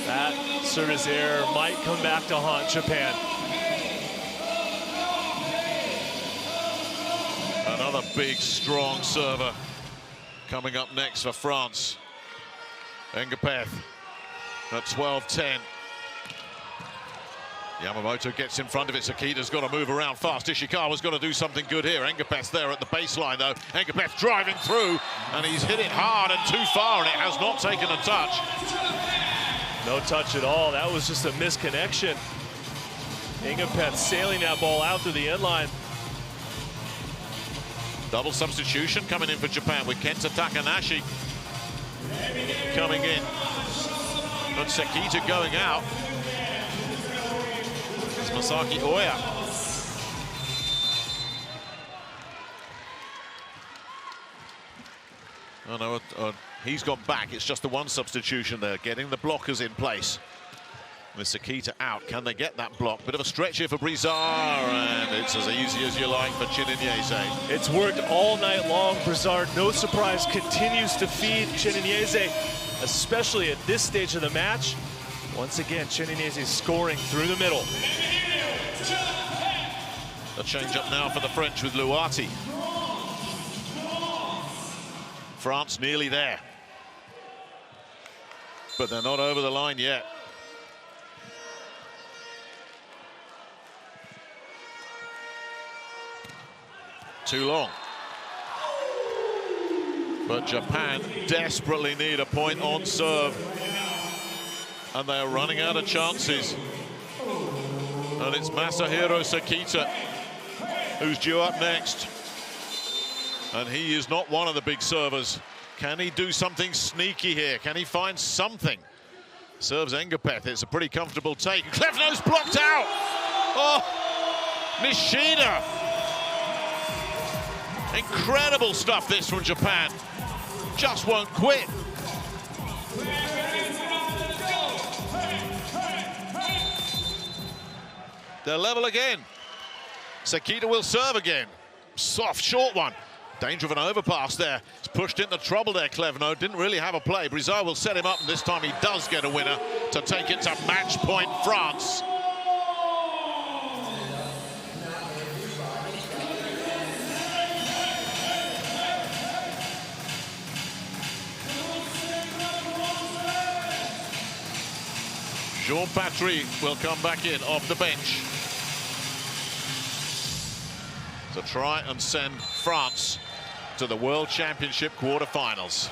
That service error might come back to haunt Japan. Another big, strong server coming up next for France. Engapeth at 12-10. Yamamoto gets in front of it. Sakita's got to move around fast. Ishikawa's got to do something good here. Engapeth's there at the baseline, though. Engapeth driving through, and he's hit it hard and too far, and it has not taken a touch. No touch at all. That was just a misconnection. Engapeth sailing that ball out through the end line. Double substitution coming in for Japan with Kenta Takanashi coming in. But Sekita going out. It's Masaki Oya. Oh no, he's gone back. It's just the one substitution there, getting the blockers in place. With Sekita out, can they get that block? Bit of a stretch here for Brizard, and it's as easy as you like for Chinyeze. It's worked all night long. Brizard, no surprise, continues to feed Chinyeze, especially at this stage of the match. Once again, Chinyeze scoring through the middle. A change up now for the French with Luati. France nearly there, but they're not over the line yet. Too long. But Japan desperately need a point on serve, and they are running out of chances. And it's Masahiro Sekita who's due up next. And he is not one of the big servers. Can he do something sneaky here? Can he find something? Serves Engapeth. It's a pretty comfortable take. Klevno's blocked out. Oh, Nishida. Incredible stuff this from Japan. Just won't quit. They're level again. Sekita will serve again. Soft, short one. Danger of an overpass there. It's pushed into trouble there, Klevno. Didn't really have a play. Brizard will set him up, and this time he does get a winner to take it to match point France. Jean-Patry will come back in off the bench to try and send France to the World Championship quarterfinals.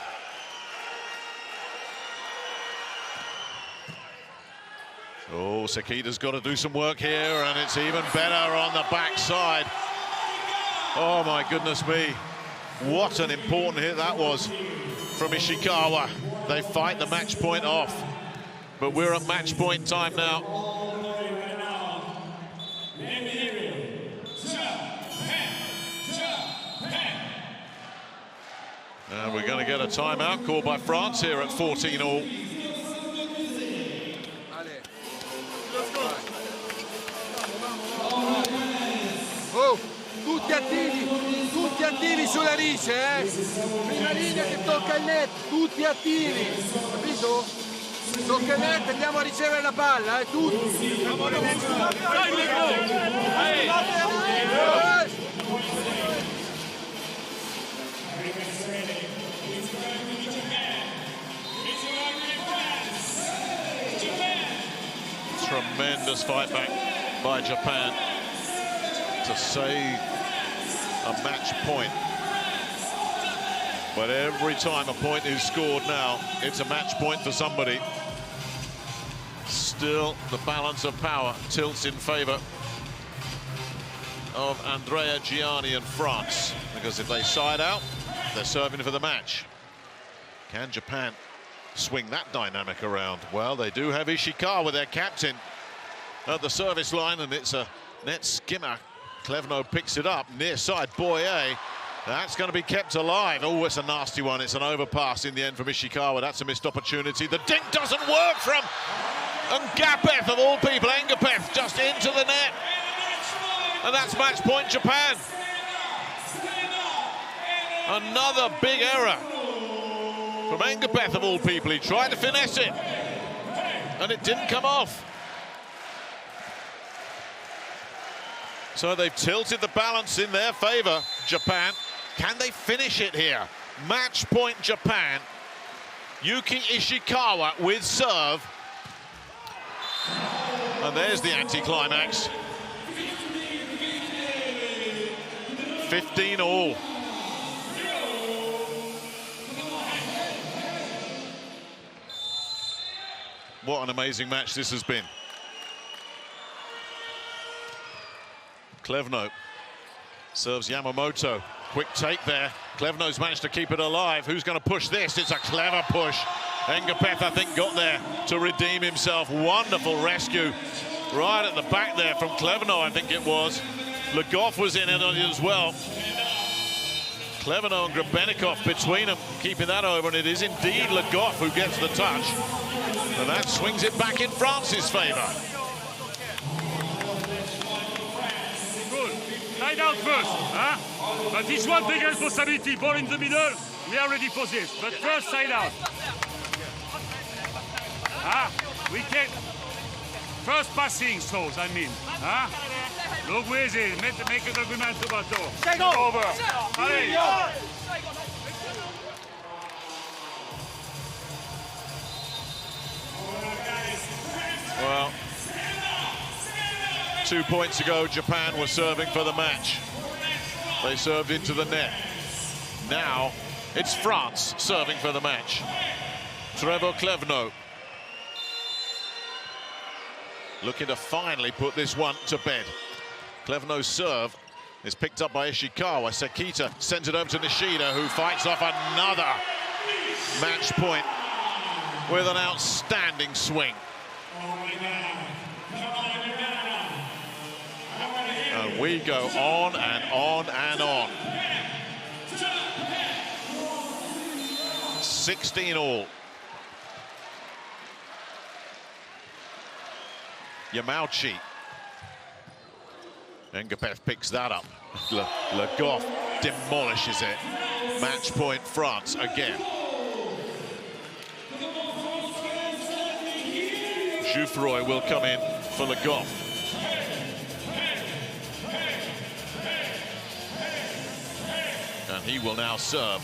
Oh, Sekita's got to do some work here, and it's even better on the backside. Oh my goodness me, what an important hit that was from Ishikawa. They fight the match point off, but we're at match point time now. And we're going to get a timeout called by France here at 14-all. Oh, tutti attivi sulla Rice, Prima linea che tocca il net, tutti attivi, capito? Tocca il net, andiamo a ricevere la palla, tutti. Tremendous fight back by Japan to save a match point. But every time a point is scored now, it's a match point for somebody. Still, the balance of power tilts in favor of Andrea Gianni and France, because if they side out, they're serving for the match. Can Japan swing that dynamic around? Well, they do have Ishikawa, their captain, at the service line, and it's a net skimmer. Klevno picks it up near side. Boye, that's going to be kept alive. Oh, it's a nasty one. It's an overpass in the end from Ishikawa. That's a missed opportunity. The dink doesn't work from Ngapeth, of all people. Engapeth just into the net, and that's match point Japan. Another big error from Engapeth, of all people. He tried to finesse it, and it didn't come off. So they've tilted the balance in their favor, Japan. Can they finish it here? Match point Japan. Yuki Ishikawa with serve. And there's the anticlimax. 15 all. What an amazing match this has been. Klevno serves Yamamoto. Quick take there. Klevno's managed to keep it alive. Who's going to push this? It's a clever push. Engapeth, I think, got there to redeem himself. Wonderful rescue right at the back there from Klevno, I think it was. Le Goff was in it as well. Klevno and Grebennikov between them, keeping that over, and it is indeed Le Goff who gets the touch. And that swings it back in France's favour. Good. Side out first, huh? But each one take responsibility. Ball in the middle, we are ready for this. But first, side out. We can... First passing throws, I mean. Look where is it? Make a document about it. Over. Allez. Well, 2 points ago, Japan was serving for the match. They served into the net. Now, it's France serving for the match. Trevor Klevno looking to finally put this one to bed. Klevno's serve is picked up by Ishikawa. Sekita sends it over to Nishida, who fights off another match point with an outstanding swing. And we go on and on and on. 16 all. Yamauchi. Engapeth picks that up. Le Goff demolishes it. Match point France again. Jouffroy will come in for Le Goff. And he will now serve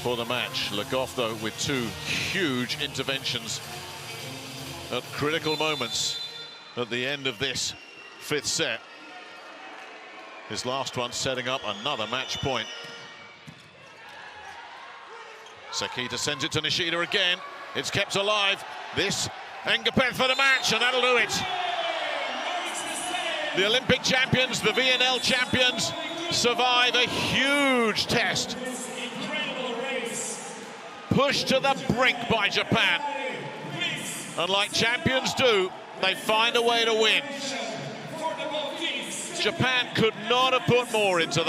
for the match. Le Goff, though, with two huge interventions at critical moments at the end of this fifth set. His last one setting up another match point. Sekita sends it to Nishida again. It's kept alive. This Engapeth for the match, and that'll do it. The Olympic champions, the VNL champions, survive a huge test. Pushed to the brink by Japan. And like champions do, they find a way to win. Japan could not have put more into that.